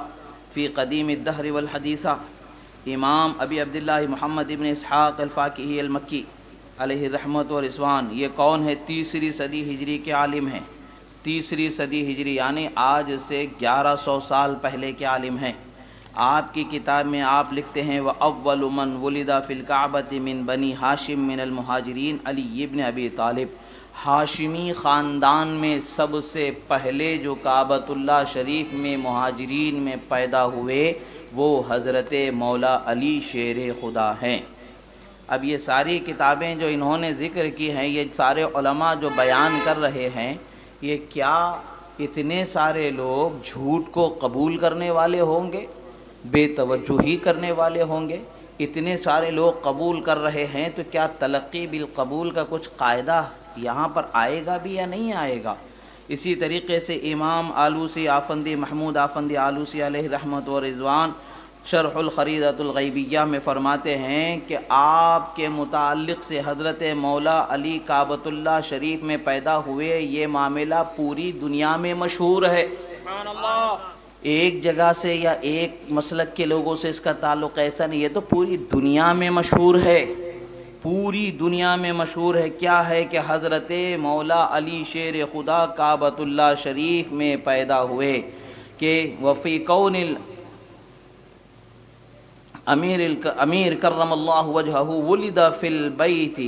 فی قدیم الدہر والحدیثہ، امام ابی عبداللہ محمد ابن اسحاق الفاکہی المکی علیہ رحمت و رضوان، یہ کون ہے؟ تیسری صدی ہجری کے عالم ہیں، تیسری صدی ہجری یعنی آج سے 1100 سال پہلے کے عالم ہیں۔ آپ کی کتاب میں آپ لکھتے ہیں وَأَوَّلُ مَنْ وُلِدَ فِي الْكَعْبَةِ مِنْ بَنِي ہاشم مِنَ الْمُہاجِرِينَ علی ابن ابی طالب، ہاشمی خاندان میں سب سے پہلے جو کعبۃ اللہ شریف میں مہاجرین میں پیدا ہوئے وہ حضرت مولا علی شیر خدا ہیں۔ اب یہ ساری کتابیں جو انہوں نے ذکر کی ہیں، یہ سارے علماء جو بیان کر رہے ہیں، یہ کیا اتنے سارے لوگ جھوٹ کو قبول کرنے والے ہوں گے، بے توجہی کرنے والے ہوں گے؟ اتنے سارے لوگ قبول کر رہے ہیں تو کیا تلقی بالقبول کا کچھ قاعدہ یہاں پر آئے گا بھی یا نہیں آئے گا؟ اسی طریقے سے امام آلوسی آفندی محمود آفندی آلوسی علیہ رحمت و رضوان شرح الخریدۃ الغیبیہ میں فرماتے ہیں کہ آپ کے متعلق سے حضرت مولا علی کعبۃ اللہ شریف میں پیدا ہوئے، یہ معاملہ پوری دنیا میں مشہور ہے۔ سبحان اللہ! ایک جگہ سے یا ایک مسلک کے لوگوں سے اس کا تعلق ایسا نہیں، یہ تو پوری دنیا میں مشہور ہے، پوری دنیا میں مشہور ہے۔ کیا ہے کہ حضرت مولا علی شیر خدا کعبۃ اللہ شریف میں پیدا ہوئے، کہ وفی کون امیر کرم اللہ وجہہ ولد فی البیت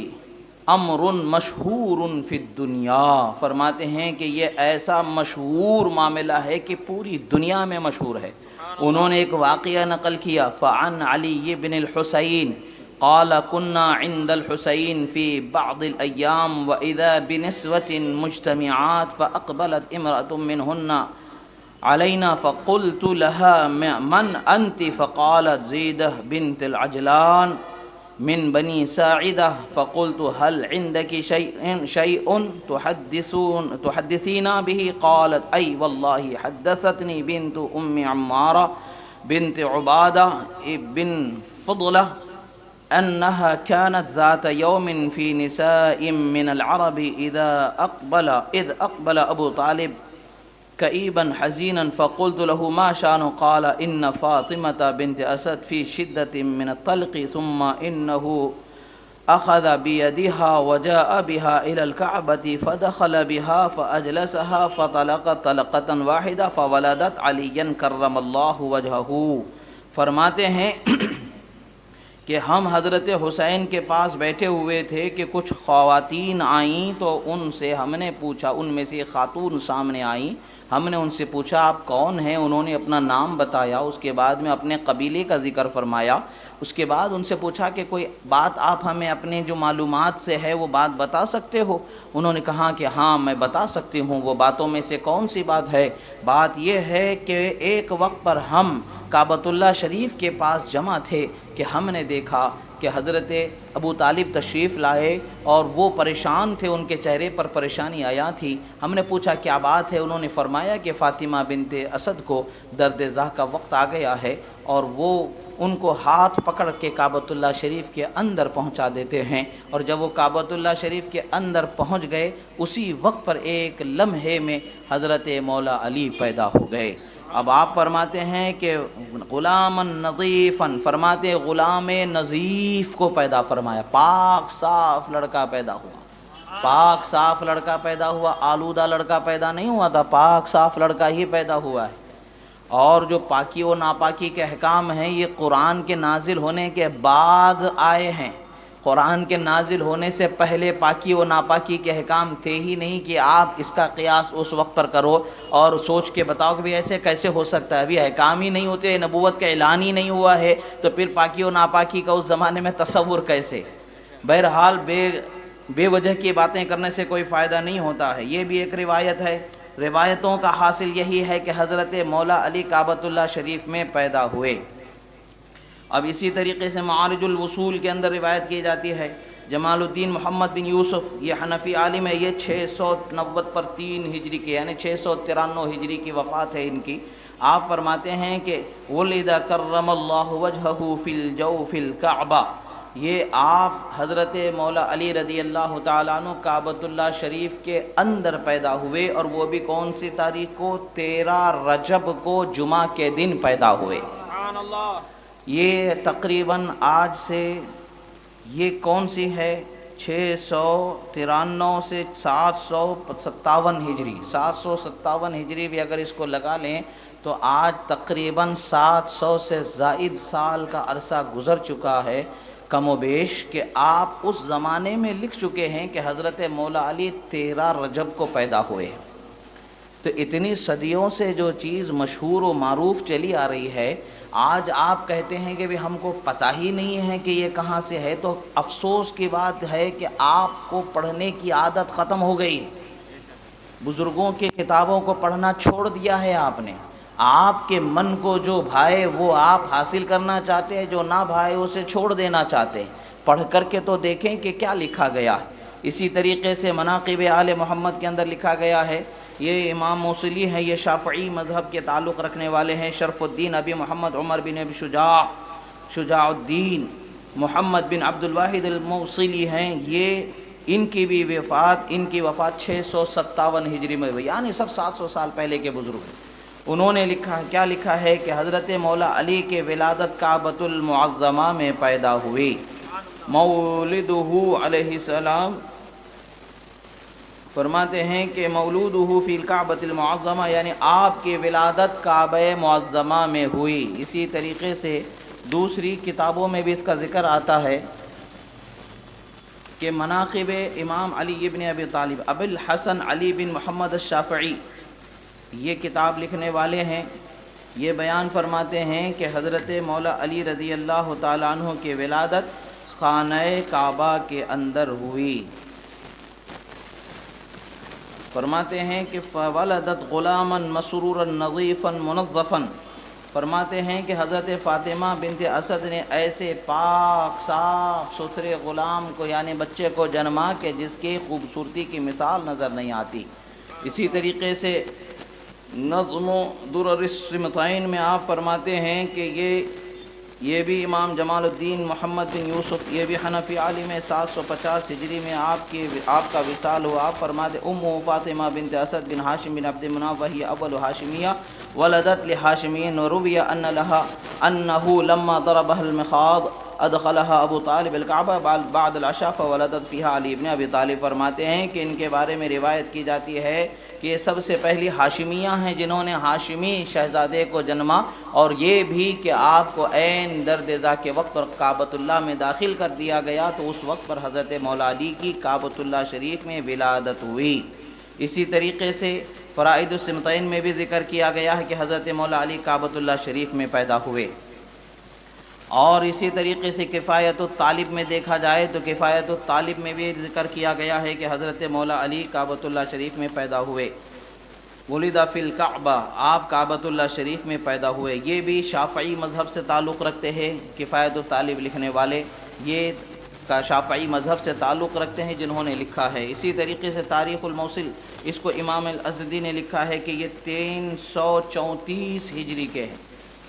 امر مشہور فی الدنیا، فرماتے ہیں کہ یہ ایسا مشہور معاملہ ہے کہ پوری دنیا میں مشہور ہے۔ انہوں نے ایک واقعہ نقل کیا، فعن علی بن الحسین قال كنا عند الحسین فی بعض الایام واذا بنسوة مجتمعات فاقبلت امرأة منهن علينا فقلت لها من أنت؟ فقالت زيدة بنت العجلان من بني ساعدة، فقلت هل عندك شيء تحدثين به؟ قالت أي والله حدثتني بنت أم عمارة بنت عبادة بن فضلة أنها كانت ذات يوم في نساء من العرب إذ أقبل أبو طالب كئيبا حزينا، فقلت له ما شأنه؟ قال إن فاطمة بنت أسد في شدة من الطلق، ثم إنه أخذ بيدها وجاء بها إلى الكعبة فدخل بها فأجلسها فطلقت طلقة واحدة فولدت عليا كرم الله وجهه۔ فرماتے ہیں کہ ہم حضرت حسین کے پاس بیٹھے ہوئے تھے کہ کچھ خواتین آئیں تو ان سے ہم نے پوچھا، ان میں سے ایک خاتون سامنے آئیں، ہم نے ان سے پوچھا آپ کون ہیں؟ انہوں نے اپنا نام بتایا، اس کے بعد میں اپنے قبیلے کا ذکر فرمایا، اس کے بعد ان سے پوچھا کہ کوئی بات آپ ہمیں اپنے جو معلومات سے ہے وہ بات بتا سکتے ہو؟ انہوں نے کہا کہ ہاں میں بتا سکتی ہوں۔ وہ باتوں میں سے کون سی بات ہے؟ بات یہ ہے کہ ایک وقت پر ہم کعبۃ اللہ شریف کے پاس جمع تھے کہ ہم نے دیکھا کہ حضرت ابو طالب تشریف لائے اور وہ پریشان تھے، ان کے چہرے پر پریشانی آیا تھی۔ ہم نے پوچھا کیا بات ہے؟ انہوں نے فرمایا کہ فاطمہ بنت اسد کو درد زاہ کا وقت آ گیا ہے اور وہ ان کو ہاتھ پکڑ کے کعبۃ اللہ شریف کے اندر پہنچا دیتے ہیں، اور جب وہ کعبۃ اللہ شریف کے اندر پہنچ گئے اسی وقت پر ایک لمحے میں حضرت مولا علی پیدا ہو گئے۔ اب آپ فرماتے ہیں کہ غلام نظیفاً، فرماتے غلام نظیف کو پیدا فرمایا، پاک صاف لڑکا پیدا ہوا، پاک صاف لڑکا پیدا ہوا، آلودہ لڑکا پیدا نہیں ہوا تھا، پاک صاف لڑکا ہی پیدا ہوا ہے۔ اور جو پاکی و ناپاکی کے احکام ہیں یہ قرآن کے نازل ہونے کے بعد آئے ہیں، قرآن کے نازل ہونے سے پہلے پاکی و ناپاکی کے احکام تھے ہی نہیں کہ آپ اس کا قیاس اس وقت پر کرو اور سوچ کے بتاؤ کہ بھی ایسے کیسے ہو سکتا ہے. ابھی احکام ہی نہیں ہوتے، نبوت کا اعلان ہی نہیں ہوا ہے، تو پھر پاکی و ناپاکی کا اس زمانے میں تصور کیسے؟ بہرحال بے وجہ کی باتیں کرنے سے کوئی فائدہ نہیں ہوتا ہے. یہ بھی ایک روایت ہے. روایتوں کا حاصل یہی ہے کہ حضرت مولا علی کعبۃ اللہ شریف میں پیدا ہوئے. اب اسی طریقے سے معارج الوصول کے اندر روایت کی جاتی ہے، جمال الدین محمد بن یوسف، یہ حنفی عالم ہے، یہ 690 پر 3 ہجری کے یعنی 693 ہجری کی وفات ہے ان کی. آپ فرماتے ہیں کہ ولد کرم اللہ وجہہ فی الجوف الکعبہ، یہ آپ حضرت مولا علی رضی اللہ تعالیٰ عنہ کعبۃ اللہ شریف کے اندر پیدا ہوئے، اور وہ بھی کون سی تاریخ کو؟ 13 رجب کو جمعہ کے دن پیدا ہوئے. سبحان اللہ. یہ تقریباً آج سے یہ کون سی ہے؟ 693 سے 757 ہجری، 757 ہجری بھی اگر اس کو لگا لیں تو آج تقریباً 700 سے زائد سال کا عرصہ گزر چکا ہے کم و بیش، کہ آپ اس زمانے میں لکھ چکے ہیں کہ حضرت مولا علی 13 رجب کو پیدا ہوئے. تو اتنی صدیوں سے جو چیز مشہور و معروف چلی آ رہی ہے، آج آپ کہتے ہیں کہ بھی ہم کو پتہ ہی نہیں ہے کہ یہ کہاں سے ہے، تو افسوس کی بات ہے کہ آپ کو پڑھنے کی عادت ختم ہو گئی. بزرگوں کی کتابوں کو پڑھنا چھوڑ دیا ہے آپ نے. آپ کے من کو جو بھائے وہ آپ حاصل کرنا چاہتے ہیں، جو نہ بھائے اسے چھوڑ دینا چاہتے ہیں. پڑھ کر کے تو دیکھیں کہ کیا لکھا گیا ہے. اسی طریقے سے مناقب آل محمد کے اندر لکھا گیا ہے، یہ امام موصلی ہیں، یہ شافعی مذہب کے تعلق رکھنے والے ہیں. شرف الدین ابی محمد عمر بن ابی شجاع الدین محمد بن عبد الواحد الموصلی ہیں. یہ ان کی وفات 657 ہجری میں ہوئی، یعنی سب 700 سال پہلے کے بزرگ ہیں. انہوں نے کیا لکھا ہے کہ حضرت مولا علی کے ولادت کعبۃ المعظمہ میں پیدا ہوئی. مولدہ علیہ السلام فرماتے ہیں کہ مولودہ فی الکعبۃ المعظمہ، یعنی آپ کی ولادت کعبہ معظمہ میں ہوئی. اسی طریقے سے دوسری کتابوں میں بھی اس کا ذکر آتا ہے کہ مناقب امام علی ابن ابی طالب، ابو الحسن علی بن محمد الشافعی یہ کتاب لکھنے والے ہیں. یہ بیان فرماتے ہیں کہ حضرت مولا علی رضی اللہ تعالیٰ عنہ کی ولادت خانہ کعبہ کے اندر ہوئی. فرماتے ہیں کہ فولدت غلاما مسرورا نظیفا منظفا، فرماتے ہیں کہ حضرت فاطمہ بنت اسد نے ایسے پاک صاف ستھرے غلام کو یعنی بچے کو جنما کہ جس کی خوبصورتی کی مثال نظر نہیں آتی. اسی طریقے سے نظم و درر السمطین میں آپ فرماتے ہیں کہ یہ بھی امام جمال الدین محمد بن یوسف، یہ بھی حنفی عالم ہے، 750 ہجری میں آپ کا وصال ہوا. آپ فرماتے فاطمہ بنت اسد بن ہاشم بن عبد مناف وہی اول ہاشمیہ ولدت لہاشمین، وروی انہ لما ضربها المخاض ادخلها ابو طالب الکعبہ بعد العشاء فولدت فیہا علی ابن ابی طالب. فرماتے ہیں کہ ان کے بارے میں روایت کی جاتی ہے کہ یہ سب سے پہلی ہاشمیہ ہیں جنہوں نے ہاشمی شہزادے کو جنما، اور یہ بھی کہ آپ کو عین درد ذا کے وقت پر کعبۃ اللہ میں داخل کر دیا گیا، تو اس وقت پر حضرت مولا علی کی کعبۃ اللہ شریف میں ولادت ہوئی. اسی طریقے سے فرائد السمطین میں بھی ذکر کیا گیا ہے کہ حضرت مولا علی کعبۃ اللہ شریف میں پیدا ہوئے. اور اسی طریقے سے کفایت الطالب میں دیکھا جائے تو کفایت الطالب میں بھی ذکر کیا گیا ہے کہ حضرت مولا علی کعبۃ اللہ شریف میں پیدا ہوئے. ولد فی الکعبہ، آپ کعبۃ اللہ شریف میں پیدا ہوئے. یہ بھی شافعی مذہب سے تعلق رکھتے ہیں. کفایت الطالب لکھنے والے یہ شافعی مذہب سے تعلق رکھتے ہیں جنہوں نے لکھا ہے. اسی طریقے سے تاریخ الموصل، اس کو امام الازدی نے لکھا ہے کہ یہ 334 ہجری کے ہیں.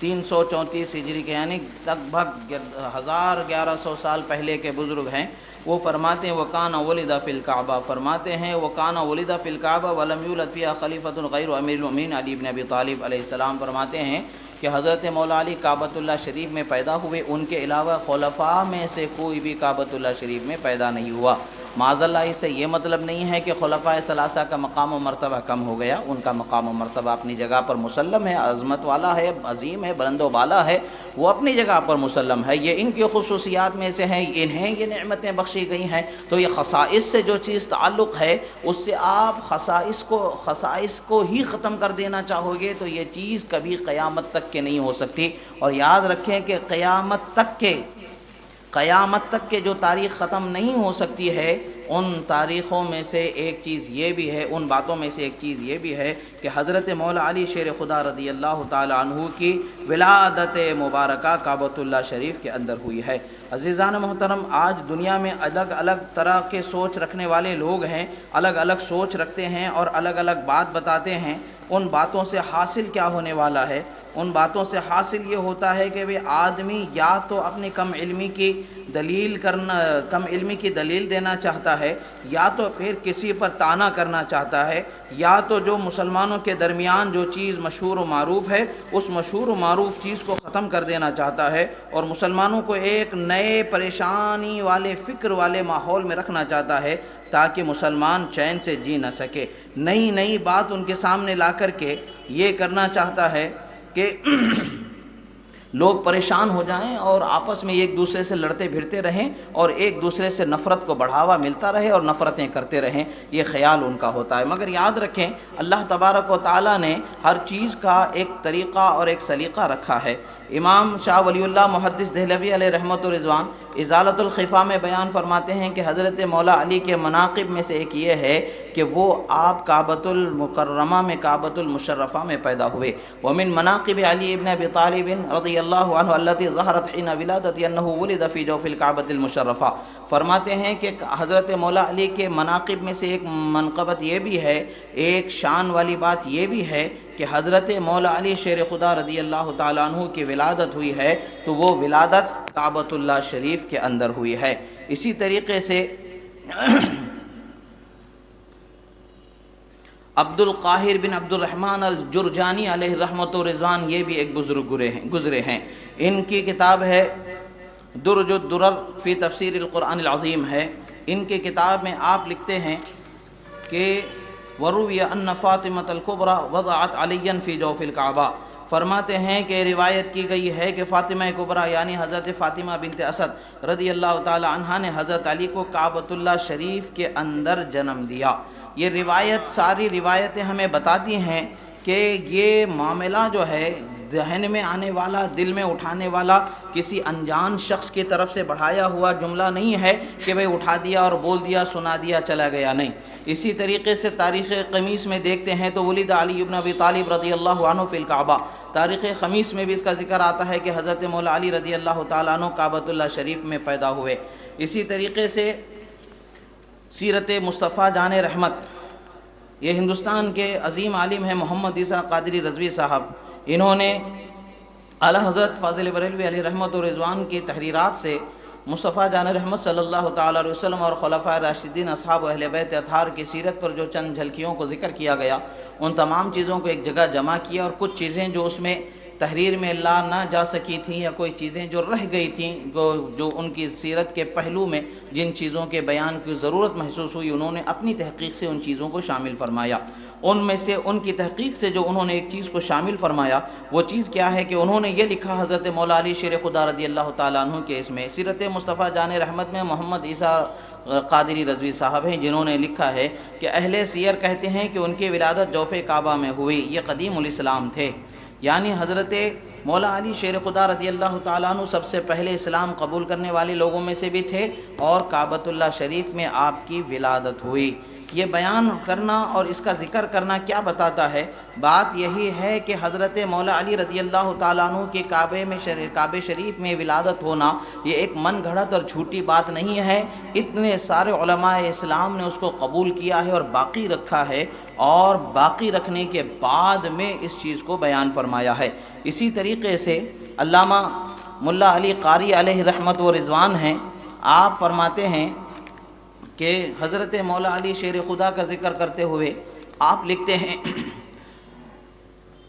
334 ہجری کے یعنی لگ بھگ 1100 سال پہلے کے بزرگ ہیں. وہ فرماتے ہیں وکان ولد فی الکعبہ، فرماتے ہیں وکان ولد فی الکعبہ ولم یولد فیہا خلیفۃ غیر امیر المؤمنین علی بن ابی طالب علیہ السلام. فرماتے ہیں کہ حضرت مولا علی کعبۃ اللہ شریف میں پیدا ہوئے، ان کے علاوہ خلفاء میں سے کوئی بھی کعبۃ اللہ شریف میں پیدا نہیں ہوا. معاذ اللہ اس سے یہ مطلب نہیں ہے کہ خلفاء ثلاثہ کا مقام و مرتبہ کم ہو گیا. ان کا مقام و مرتبہ اپنی جگہ پر مسلم ہے، عظمت والا ہے، عظیم ہے، بلند و بالا ہے. وہ اپنی جگہ پر مسلم ہے، یہ ان کی خصوصیات میں سے ہیں، انہیں یہ نعمتیں بخشی گئی ہیں، تو یہ خصائص سے جو چیز تعلق ہے اس سے آپ خصائص کو ہی ختم کر دینا چاہو گے تو یہ چیز کبھی قیامت تک کے نہیں ہو سکتی۔ اور یاد رکھیں کہ قیامت تک کے جو تاریخ ختم نہیں ہو سکتی ہے، ان تاریخوں میں سے ایک چیز یہ بھی ہے، ان باتوں میں سے ایک چیز یہ بھی ہے کہ حضرت مولا علی شیر خدا رضی اللہ تعالی عنہ کی ولادت مبارکہ کعبۃ اللہ شریف کے اندر ہوئی ہے۔ عزیزان محترم، آج دنیا میں الگ الگ طرح کے سوچ رکھنے والے لوگ ہیں، الگ الگ سوچ رکھتے ہیں اور الگ الگ بات بتاتے ہیں۔ ان باتوں سے حاصل کیا ہونے والا ہے؟ ان باتوں سے حاصل یہ ہوتا ہے کہ آدمی یا تو اپنی کم علمی کی دلیل دینا چاہتا ہے، یا تو پھر کسی پر طعنہ کرنا چاہتا ہے، یا تو جو مسلمانوں کے درمیان جو چیز مشہور و معروف ہے اس مشہور و معروف چیز کو ختم کر دینا چاہتا ہے اور مسلمانوں کو ایک نئے پریشانی والے فکر والے ماحول میں رکھنا چاہتا ہے تاکہ مسلمان چین سے جی نہ سکے۔ نئی بات ان کے سامنے لا کر کے یہ کرنا چاہتا ہے کہ لوگ پریشان ہو جائیں اور آپس میں ایک دوسرے سے لڑتے بھیڑتے رہیں اور ایک دوسرے سے نفرت کو بڑھاوا ملتا رہے اور نفرتیں کرتے رہیں، یہ خیال ان کا ہوتا ہے۔ مگر یاد رکھیں اللہ تبارک و تعالیٰ نے ہر چیز کا ایک طریقہ اور ایک سلیقہ رکھا ہے۔ امام شاہ ولی اللہ محدث دہلوی علیہ رحمت و رضوان ازالۃ الخفا میں بیان فرماتے ہیں کہ حضرت مولا علی کے مناقب میں سے ایک یہ ہے کہ وہ آپ کعبۃ المکرمہ میں کعبۃ المشرفہ میں پیدا ہوئے۔ ومن مناقب علی ابن ابی طالب رضی اللہ عنہ التي ظہرت حین ولادته انه ولد فی جوف الکعبۃ المشرفہ، فرماتے ہیں کہ حضرت مولا علی کے مناقب میں سے ایک منقبت یہ بھی ہے، ایک شان والی بات یہ بھی ہے کہ حضرت مولا علی شیر خدا رضی اللہ تعالیٰ عنہ کی ولادت ہوئی ہے تو وہ ولادت کعبۃ اللہ شریف کے اندر ہوئی ہے۔ اسی طریقے سے عبد القاہر بن عبد الرحمن الجرجانی علیہ رحمت و رضوان یہ بھی ایک بزرگ گزرے ہیں۔ ان کی کتاب ہے درج الدرر فی تفسیر القرآن العظیم ہے۔ ان کی کتاب میں آپ لکھتے ہیں کہ وروی ان فاطمۃ الکبریٰ وضعت علیاً فی جوف الکعبہ، فرماتے ہیں کہ روایت کی گئی ہے کہ فاطمہ کبریٰ یعنی حضرت فاطمہ بنت اسد رضی اللہ تعالی عنہا نے حضرت علی کو کعبۃ اللہ شریف کے اندر جنم دیا۔ یہ روایت ساری روایتیں ہمیں بتاتی ہیں کہ یہ معاملہ جو ہے ذہن میں آنے والا، دل میں اٹھانے والا کسی انجان شخص کی طرف سے بڑھایا ہوا جملہ نہیں ہے کہ بھئی اٹھا دیا اور بول دیا، سنا دیا، چلا گیا، نہیں۔ اسی طریقے سے تاریخ خمیس میں دیکھتے ہیں تو ولد علی بن ابی طالب رضی اللہ عنہ فی الکعبہ، تاریخ خمیس میں بھی اس کا ذکر آتا ہے کہ حضرت مولا علی رضی اللہ تعالیٰ عنہ کعبۃ اللہ شریف میں پیدا ہوئے۔ اسی طریقے سے سیرت مصطفیٰ جان رحمت، یہ ہندوستان کے عظیم عالم ہیں محمد عیسیٰ قادری رضوی صاحب، انہوں نے اعلیٰ حضرت فاضل بریلوی علیہ رحمت و رضوان کی تحریرات سے مصطفیٰ جان رحمت صلی اللہ تعالیٰ علیہ وسلم اور خلفائے راشدین اصحاب و اہل بیت اطہار کی سیرت پر جو چند جھلکیوں کو ذکر کیا گیا، ان تمام چیزوں کو ایک جگہ جمع کیا، اور کچھ چیزیں جو اس میں تحریر میں لا نہ جا سکی تھیں یا کوئی چیزیں جو رہ گئی تھیں، جو ان کی سیرت کے پہلو میں جن چیزوں کے بیان کی ضرورت محسوس ہوئی، انہوں نے اپنی تحقیق سے ان چیزوں کو شامل فرمایا۔ ان میں سے ان کی تحقیق سے جو انہوں نے ایک چیز کو شامل فرمایا وہ چیز کیا ہے کہ انہوں نے یہ لکھا، حضرت مولا علی شیر خدا رضی اللہ تعالیٰ عنہ کے اس میں سیرت مصطفیٰ جان رحمت میں محمد عیسیٰ قادری رضوی صاحب ہیں جنہوں نے لکھا ہے کہ اہل سیر کہتے ہیں کہ ان کی ولادت جوف کعبہ میں ہوئی، یہ قدیم الاسلام تھے، یعنی حضرت مولا علی شیر خدا رضی اللہ تعالیٰ عنہ سب سے پہلے اسلام قبول کرنے والے لوگوں میں سے بھی تھے، اور کعبۃ اللہ شریف میں آپ کی ولادت ہوئی۔ یہ بیان کرنا اور اس کا ذکر کرنا کیا بتاتا ہے؟ بات یہی ہے کہ حضرت مولا علی رضی اللہ تعالیٰ عنہ کے کعبہ شریف میں ولادت ہونا یہ ایک من گھڑت اور جھوٹی بات نہیں ہے، اتنے سارے علماء اسلام نے اس کو قبول کیا ہے اور باقی رکھا ہے، اور باقی رکھنے کے بعد میں اس چیز کو بیان فرمایا ہے۔ اسی طریقے سے علامہ ملا علی قاری علیہ رحمت و رضوان ہیں، آپ فرماتے ہیں کہ حضرت مولا علی شیر خدا کا ذکر کرتے ہوئے آپ لکھتے ہیں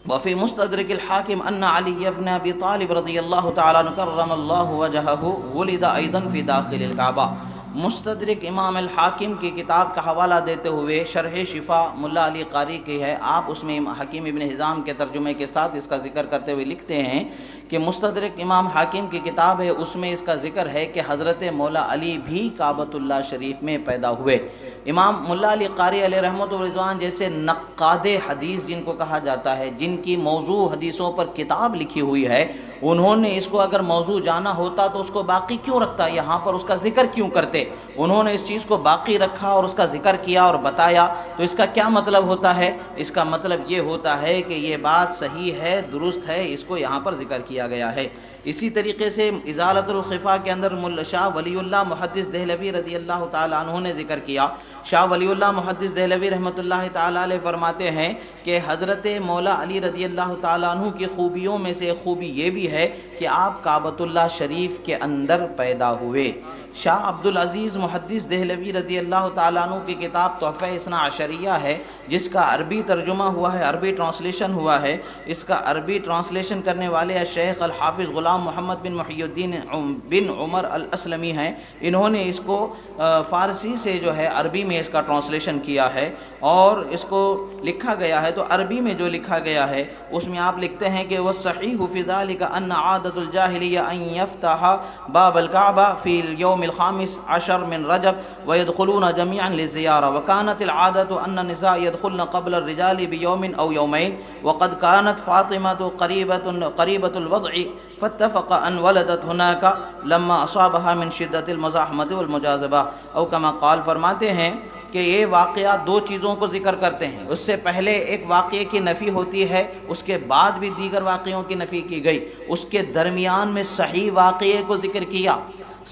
وفی مستدرک الحاکم ان علی ابن ابی طالب رضی اللہ تعالیٰ عنہ کرم اللہ وجہہ ولد ایضا فی داخل الکعبہ، مستدرک امام الحاکم کی کتاب کا حوالہ دیتے ہوئے شرح شفا ملا علی قاری کی ہے، آپ اس میں حکیم ابن حزام کے ترجمے کے ساتھ اس کا ذکر کرتے ہوئے لکھتے ہیں کہ مستدرک امام حاکم کی کتاب ہے، اس میں اس کا ذکر ہے کہ حضرت مولا علی بھی کعبۃ اللہ شریف میں پیدا ہوئے۔ امام ملا علی قاری علیہ رحمۃ و رضوان جیسے نقاد حدیث جن کو کہا جاتا ہے، جن کی موضوع حدیثوں پر کتاب لکھی ہوئی ہے، انہوں نے اس کو اگر موضوع جانا ہوتا تو اس کو باقی کیوں رکھتا، یہاں پر اس کا ذکر کیوں کرتے؟ انہوں نے اس چیز کو باقی رکھا اور اس کا ذکر کیا اور بتایا، تو اس کا کیا مطلب ہوتا ہے؟ اس کا مطلب یہ ہوتا ہے کہ یہ بات صحیح ہے، درست ہے، اس کو یہاں پر ذکر کیا گیا ہے۔ اسی طریقے سے ازالۃ الخفا کے اندر شاہ ولی اللہ محدث دہلوی رضی اللہ تعالیٰ عنہ نے ذکر کیا۔ شاہ ولی اللہ محدث دہلوی رحمۃ اللہ تعالیٰ علیہ فرماتے ہیں کہ حضرت مولا علی رضی اللہ تعالیٰ عنہ کی خوبیوں میں سے خوبی یہ بھی ہے کہ آپ کعبۃ اللہ شریف کے اندر پیدا ہوئے۔ شاہ عبدالعزیز محدث دہلوی رضی اللہ تعالیٰ عنہ کی کتاب تحفہ اثنا عشریہ ہے، جس کا عربی ترجمہ ہوا ہے، عربی ٹرانسلیشن ہوا ہے۔ اس کا عربی ٹرانسلیشن کرنے والے شیخ الحافظ غلام محمد بن محی الدین بن عمر الاسلمی ہیں۔ انہوں نے اس کو فارسی سے جو ہے عربی میں اس کا ٹرانسلیشن کیا ہے اور اس کو لکھا گیا ہے۔ تو عربی میں جو لکھا گیا ہے اس میں آپ لکھتے ہیں کہ وَالصَّحِيحُ فِي ذَلِكَ أَنَّ عَادَةُ الْجَاهِلِيَّةِ أَن يَفْتَحَ بَابَ الْكَعْبَةِ فِي الْيَوْمِ الْخَامِسِ عَشَرِ مِنْ رَجَبَ وَيَدْخُلُونَ جَمِيعًا لِلزِّيَارَةِ وَكَانَتِ الْعَادَةُ أَنَّ النِّسَاءَ يَدْخُلْنَ قَبْلَ الرِّجَالِ بِيَوْمٍ أَوْ يَوْمَيْنِ وَقَدْ كَانَتْ فَاطِمَةُ قَرِيبَةُ الْوَضْعِ فاتفق ان ولدت هناك لما اصابها من شدت المزاحمة والمجاذبة او كما قال۔ فرماتے ہیں کہ یہ واقعات دو چیزوں کو ذکر کرتے ہیں، اس سے پہلے ایک واقعے کی نفی ہوتی ہے، اس کے بعد بھی دیگر واقعوں کی نفی کی گئی، اس کے درمیان میں صحیح واقعے کو ذکر کیا،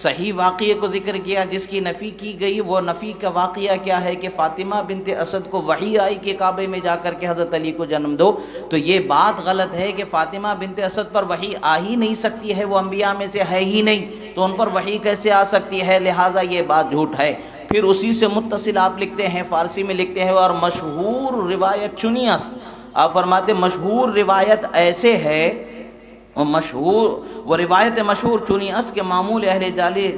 صحیح واقعے کو ذکر کیا جس کی نفی کی گئی۔ وہ نفی کا واقعہ کیا ہے کہ فاطمہ بنت اسد کو وحی آئی کہ کعبے میں جا کر کے حضرت علی کو جنم دو، تو یہ بات غلط ہے کہ فاطمہ بنت اسد پر وحی آ ہی نہیں سکتی ہے، وہ انبیاء میں سے ہے ہی نہیں، تو ان پر وحی کیسے آ سکتی ہے؟ لہٰذا یہ بات جھوٹ ہے۔ پھر اسی سے متصل آپ لکھتے ہیں، فارسی میں لکھتے ہیں اور مشہور روایت چنی است، آپ فرماتے مشہور روایت ایسے ہے، وہ روایت مشہور چنی است کہ معمول اہل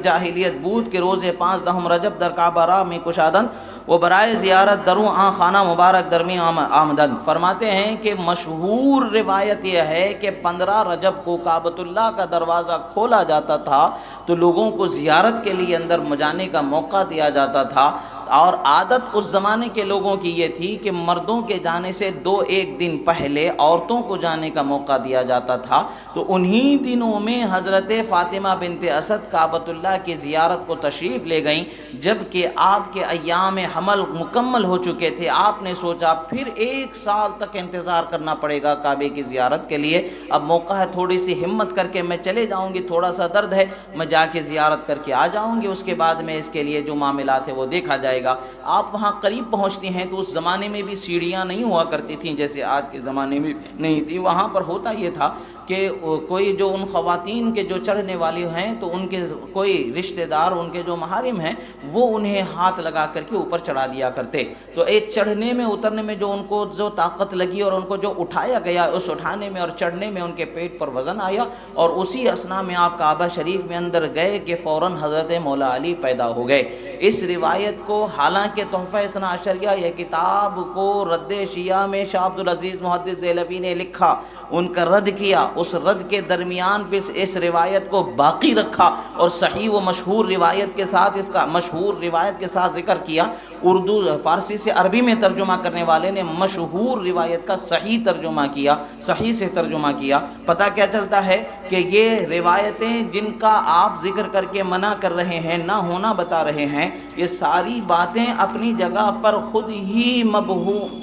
جاہلیت بود کہ روز 15 رجب در کعبہ راہ میں کشادن وہ برائے زیارت دروں آن خانہ مبارک درمی آمدن۔ فرماتے ہیں کہ مشہور روایت یہ ہے کہ 15 رجب کو کعبۃ اللہ کا دروازہ کھولا جاتا تھا تو لوگوں کو زیارت کے لیے اندر جانے کا موقع دیا جاتا تھا، اور عادت اس زمانے کے لوگوں کی یہ تھی کہ مردوں کے جانے سے 2-1 دن پہلے عورتوں کو جانے کا موقع دیا جاتا تھا۔ تو انہی دنوں میں حضرت فاطمہ بنت اسد کعبۃ اللہ کی زیارت کو تشریف لے گئیں، جبکہ آپ کے ایام حمل مکمل ہو چکے تھے۔ آپ نے سوچا پھر 1 سال تک انتظار کرنا پڑے گا کعبے کی زیارت کے لیے، اب موقع ہے، تھوڑی سی ہمت کر کے میں چلے جاؤں گی، تھوڑا سا درد ہے، میں جا کے زیارت کر کے آ جاؤں گی، اس کے بعد میں اس کے لیے جو معاملات ہیں وہ دیکھا جائے گا۔ آپ وہاں قریب پہنچتی ہیں تو اس زمانے میں بھی سیڑھیاں نہیں ہوا کرتی تھیں جیسے آج کے زمانے میں نہیں تھی، وہاں پر ہوتا یہ تھا کہ کوئی جو ان خواتین کے جو چڑھنے والی ہیں تو ان کے کوئی رشتہ دار، ان کے جو محارم ہیں، وہ انہیں ہاتھ لگا کر کے اوپر چڑھا دیا کرتے۔ تو ایک چڑھنے میں اترنے میں جو ان کو جو طاقت لگی اور ان کو جو اٹھایا گیا، اس اٹھانے میں اور چڑھنے میں ان کے پیٹ پر وزن آیا، اور اسی اثنا میں آپ کعبہ شریف میں اندر گئے کہ فوراً حضرت مولا علی پیدا ہو گئے۔ اس روایت کو حالانکہ تحفہ اثنا عشریہ یہ کتاب کو رد شیعہ میں شاہ عبدالعزیز محدث دہلوی نے لکھا، ان کا رد کیا، اس رد کے درمیان بھی اس روایت کو باقی رکھا اور صحیح و مشہور روایت کے ساتھ اس کا مشہور روایت کے ساتھ ذکر کیا۔ اردو فارسی سے عربی میں ترجمہ کرنے والے نے مشہور روایت کا صحیح ترجمہ کیا، صحیح سے ترجمہ کیا۔ پتہ کیا چلتا ہے کہ یہ روایتیں جن کا آپ ذکر کر کے منع کر رہے ہیں، نہ ہونا بتا رہے ہیں، یہ ساری باتیں اپنی جگہ پر خود ہی مبہوم،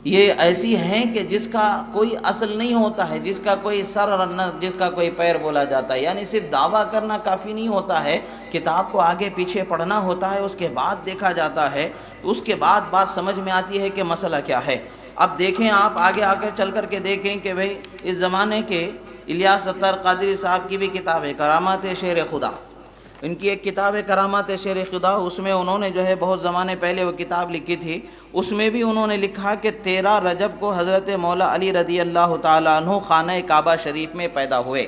یہ ایسی ہیں کہ جس کا کوئی اصل نہیں ہوتا ہے، جس کا کوئی سر نہ جس کا کوئی پیر بولا جاتا ہے۔ یعنی صرف دعویٰ کرنا کافی نہیں ہوتا ہے، کتاب کو آگے پیچھے پڑھنا ہوتا ہے، اس کے بعد دیکھا جاتا ہے، اس کے بعد بات سمجھ میں آتی ہے کہ مسئلہ کیا ہے۔ اب دیکھیں، آپ آگے چل کر کے دیکھیں کہ بھئی اس زمانے کے الیاس ستار قادری صاحب کی بھی کتاب ہے کرامات شیر خدا، ان کی ایک کتاب ہے کرامات شیر خدا، اس میں انہوں نے جو ہے بہت زمانے پہلے وہ کتاب لکھی تھی، اس میں بھی انہوں نے لکھا کہ 13 رجب کو حضرت مولا علی رضی اللہ تعالیٰ عنہ خانہ کعبہ شریف میں پیدا ہوئے۔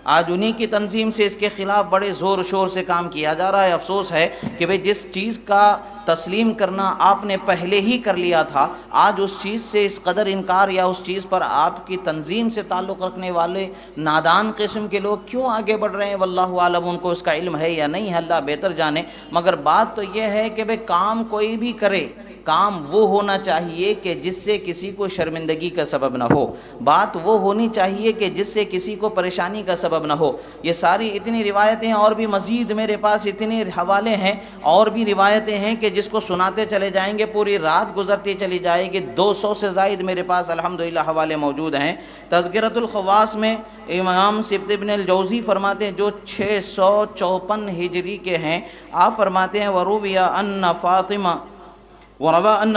آج انہی کی تنظیم سے اس کے خلاف بڑے زور و شور سے کام کیا جا رہا ہے۔ افسوس ہے کہ بھئی جس چیز کا تسلیم کرنا آپ نے پہلے ہی کر لیا تھا، آج اس چیز سے اس قدر انکار یا اس چیز پر آپ کی تنظیم سے تعلق رکھنے والے نادان قسم کے لوگ کیوں آگے بڑھ رہے ہیں؟ واللہ عالم، ان کو اس کا علم ہے یا نہیں ہے اللہ بہتر جانے۔ مگر بات تو یہ ہے کہ بھئی کام کوئی بھی کرے، کام وہ ہونا چاہیے کہ جس سے کسی کو شرمندگی کا سبب نہ ہو، بات وہ ہونی چاہیے کہ جس سے کسی کو پریشانی کا سبب نہ ہو۔ یہ ساری اتنی روایتیں اور بھی مزید میرے پاس اتنے حوالے ہیں اور بھی روایتیں ہیں کہ جس کو سناتے چلے جائیں گے پوری رات گزرتی چلی جائے گی۔ 200 سے زائد میرے پاس الحمدللہ حوالے موجود ہیں۔ تذکرۃ الخواص میں امام سبط ابن الجوزی فرماتے ہیں جو 654 ہجری کے ہیں، آپ فرماتے ہیں وروی أن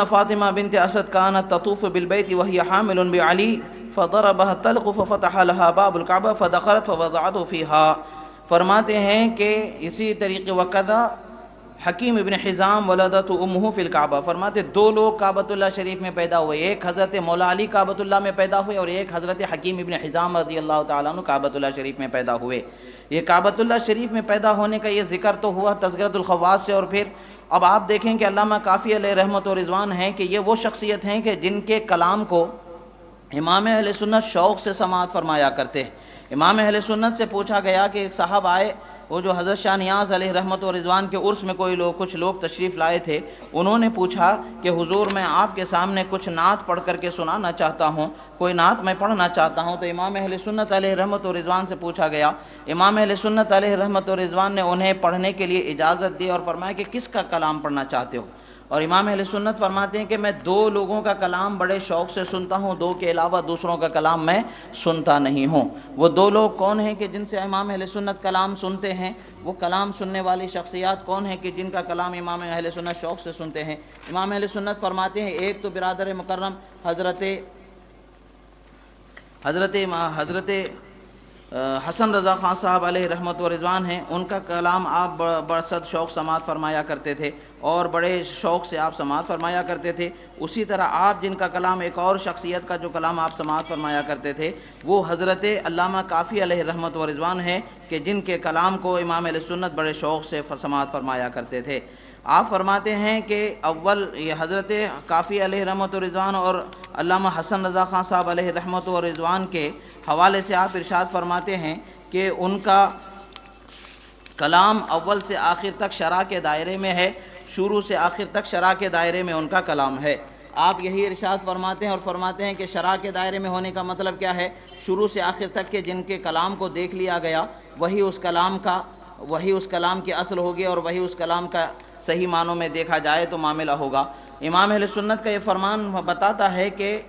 فاطمة بنت أسد كانت تطوف بالبيت وهي حامل بعلي فضربها الطلق ففتح لها باب الكعبة فدخلت فوضعته فيها۔ فرماتے ہیں کہ اسی طریقے وقضا حکیم ابن حزام ولدت امہ فی الکعبہ، فرماتے دو لوگ کعبۃ اللہ شریف میں پیدا ہوئے، ایک حضرت مولا علی کعبۃ اللہ میں پیدا ہوئے اور ایک حضرت حکیم ابن حزام رضی اللہ تعالیٰ عنہ کعبۃ اللہ شریف میں پیدا ہوئے۔ یہ کعبۃ اللہ شریف میں پیدا ہونے کا یہ ذکر تو ہوا تذکرۃ الخواص سے، اور پھر اب آپ دیکھیں کہ علامہ کافی علیہ رحمت و رضوان ہیں کہ یہ وہ شخصیت ہیں کہ جن کے کلام کو امام اہل سنت شوق سے سماعت فرمایا کرتے ہیں۔ امام اہل سنت سے پوچھا گیا کہ ایک صاحب آئے، وہ جو حضرت شاہ نیاز علیہ رحمت و رضوان کے عرس میں کچھ لوگ تشریف لائے تھے، انہوں نے پوچھا کہ حضور میں آپ کے سامنے کچھ نعت پڑھ کر کے سنانا چاہتا ہوں، کوئی نعت میں پڑھنا چاہتا ہوں۔ تو امام اہل سنت علیہ رحمت و رضوان سے پوچھا گیا، امام اہل سنت علیہ رحمت و رضوان نے انہیں پڑھنے کے لیے اجازت دی اور فرمایا کہ کس کا کلام پڑھنا چاہتے ہو؟ اور امام اہل سنت فرماتے ہیں کہ میں دو لوگوں کا کلام بڑے شوق سے سنتا ہوں، دو کے علاوہ دوسروں کا کلام میں سنتا نہیں ہوں۔ وہ دو لوگ کون ہیں کہ جن سے امام اہل سنت کلام سنتے ہیں؟ وہ کلام سننے والی شخصیات کون ہیں کہ جن کا کلام امام اہل سنت شوق سے سنتے ہیں؟ امام اہل سنت فرماتے ہیں ایک تو برادر مکرم حضرت حسن رضا خان صاحب علیہ رحمت و رضوان ہیں، ان کا کلام آپ برصد شوق سماعت فرمایا کرتے تھے اور بڑے شوق سے آپ سماعت فرمایا کرتے تھے۔ اسی طرح آپ جن کا کلام، ایک اور شخصیت کا جو کلام آپ سماعت فرمایا کرتے تھے وہ حضرت علامہ کافی علیہ رحمت و رضوان ہیں کہ جن کے کلام کو امام اہل سنت بڑے شوق سے سماعت فرمایا کرتے تھے۔ آپ فرماتے ہیں کہ اول یہ حضرت کافی علیہ رحمت و رضوان اور علامہ حسن رضا خان صاحب علیہ رحمت و رضوان کے حوالے سے آپ ارشاد فرماتے ہیں کہ ان کا کلام اول سے آخر تک شرع کے دائرے میں ہے، شروع سے آخر تک شرع کے دائرے میں ان کا کلام ہے۔ آپ یہی ارشاد فرماتے ہیں اور فرماتے ہیں کہ شرع کے دائرے میں ہونے کا مطلب کیا ہے؟ شروع سے آخر تک کے جن کے کلام کو دیکھ لیا گیا وہی اس کلام کی اصل ہوگی اور وہی اس کلام کا صحیح معنوں میں دیکھا جائے تو معاملہ ہوگا۔ امام اہل سنت کا یہ فرمان بتاتا ہے کہ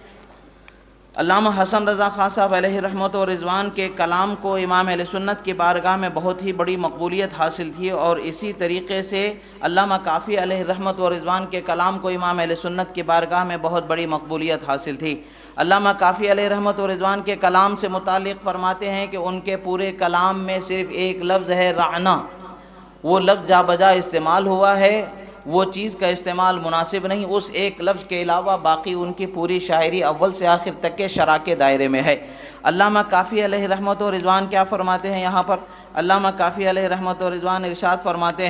علامہ حسن رضا خان صاحب علیہ رحمت و رضوان کے کلام کو امام اہل سنت کی بارگاہ میں بہت ہی بڑی مقبولیت حاصل تھی، اور اسی طریقے سے علامہ کافی علیہ رحمت و رضوان کے کلام کو امام اہل سنت کی بارگاہ میں بہت بڑی مقبولیت حاصل تھی۔ علامہ کافی علیہ رحمت و رضوان کے کلام سے متعلق فرماتے ہیں کہ ان کے پورے کلام میں صرف ایک لفظ ہے رعنا، وہ لفظ جا بجا استعمال ہوا ہے، وہ چیز کا استعمال مناسب نہیں، اس ایک لفظ کے علاوہ باقی ان کی پوری شاعری اول سے آخر تک کے شرع کے دائرے میں ہے۔ علامہ کافی علیہ رحمت و رضوان کیا فرماتے ہیں یہاں پر؟ علامہ کافی علیہ رحمت و رضوان ارشاد فرماتے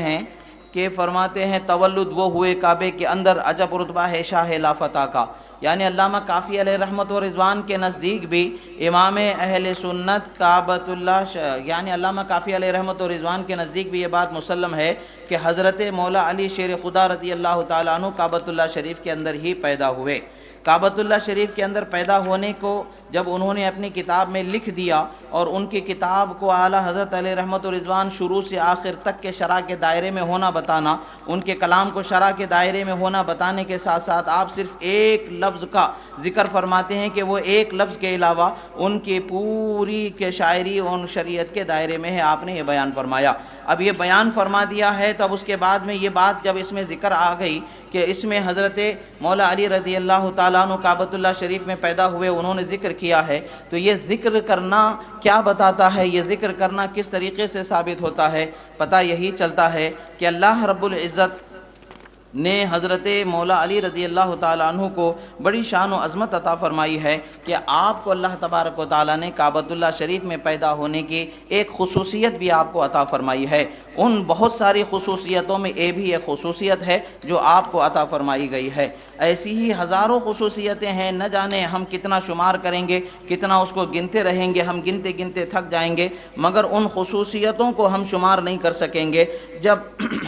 ہیں تولد وہ ہوئے کعبے کے اندر، عجب رتبہ ہے شاہ لا فتح کا۔ یعنی علامہ کافی علیہ رحمت و رضوان کے نزدیک بھی امام اہل سنت کعبۃ اللہ یعنی علامہ کافی علیہ رحمت و رضوان کے نزدیک بھی یہ بات مسلم ہے کہ حضرت مولا علی شیر خدا رضی اللہ تعالیٰ عنہ کعبۃ اللہ شریف کے اندر ہی پیدا ہوئے۔ کعبۃ اللہ شریف کے اندر پیدا ہونے کو جب انہوں نے اپنی کتاب میں لکھ دیا اور ان کی کتاب کو اعلیٰ حضرت علیہ رحمت و رضوان شروع سے آخر تک کے شرع کے دائرے میں ہونا بتانا، ان کے کلام کو شرع کے دائرے میں ہونا بتانے کے ساتھ ساتھ آپ صرف ایک لفظ کا ذکر فرماتے ہیں کہ وہ ایک لفظ کے علاوہ ان کی پوری کے شاعری ان شریعت کے دائرے میں ہے، آپ نے یہ بیان فرمایا۔ اب یہ بیان فرما دیا ہے تو اب اس کے بعد میں یہ بات جب اس میں ذکر آ گئی کہ اس میں حضرت مولا علی رضی اللہ تعالیٰ عنہ کعبۃ اللہ شریف میں پیدا ہوئے، انہوں نے ذکر کیا ہے، تو یہ ذکر کرنا کیا بتاتا ہے؟ یہ ذکر کرنا کس طریقے سے ثابت ہوتا ہے؟ پتہ یہی چلتا ہے کہ اللہ رب العزت نے حضرت مولا علی رضی اللہ تعالیٰ عنہ کو بڑی شان و عظمت عطا فرمائی ہے کہ آپ کو اللہ تبارک و تعالیٰ نے کعبۃ اللہ شریف میں پیدا ہونے کی ایک خصوصیت بھی آپ کو عطا فرمائی ہے۔ ان بہت ساری خصوصیتوں میں یہ بھی ایک خصوصیت ہے جو آپ کو عطا فرمائی گئی ہے۔ ایسی ہی ہزاروں خصوصیتیں ہیں، نہ جانے ہم کتنا شمار کریں گے، کتنا اس کو گنتے رہیں گے، ہم گنتے گنتے تھک جائیں گے، مگر ان خصوصیتوں کو ہم شمار نہیں کر سکیں گے جب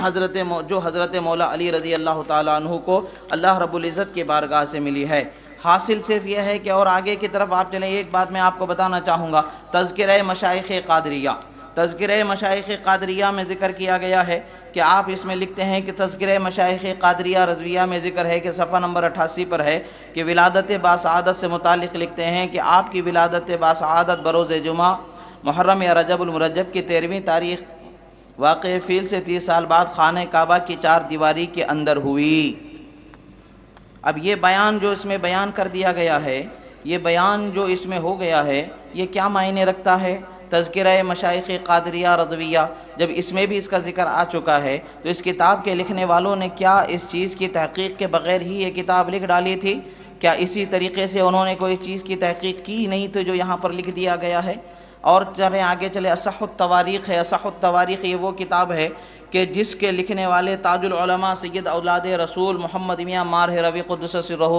حضرت مولا علی رضی اللہ تعالیٰ عنہ کو اللہ رب العزت کی بارگاہ سے ملی ہے۔ حاصل صرف یہ ہے کہ اور آگے کی طرف آپ چلیں، ایک بات میں آپ کو بتانا چاہوں گا، تذکرہ مشائخ قادریہ، تذکرہ مشائخ قادریہ میں ذکر کیا گیا ہے کہ آپ اس میں لکھتے ہیں کہ تذکرہ مشائخ قادریہ رضویہ میں ذکر ہے کہ صفحہ نمبر 88 پر ہے کہ ولادت باسعادت سے متعلق لکھتے ہیں کہ آپ کی ولادت باسعادت بروز جمعہ محرم یا رجب المرجب کی 13ویں تاریخ واقع فیل سے 30 سال بعد خانہ کعبہ کی 4 دیواری کے اندر ہوئی۔ اب یہ بیان جو اس میں بیان کر دیا گیا ہے، یہ بیان جو اس میں ہو گیا ہے، یہ کیا معنی رکھتا ہے؟ تذکرہ مشائخ قادریہ رضویہ جب اس میں بھی اس کا ذکر آ چکا ہے تو اس کتاب کے لکھنے والوں نے کیا اس چیز کی تحقیق کے بغیر ہی یہ کتاب لکھ ڈالی تھی؟ کیا اسی طریقے سے انہوں نے کوئی چیز کی تحقیق کی نہیں تو جو یہاں پر لکھ دیا گیا ہے؟ اور چلیں آگے چلے، اصح التواریخ ہے، اصح التواریخ یہ وہ کتاب ہے کہ جس کے لکھنے والے تاج العلماء سید اولاد رسول محمد میاں مارح ربی قدس سرہ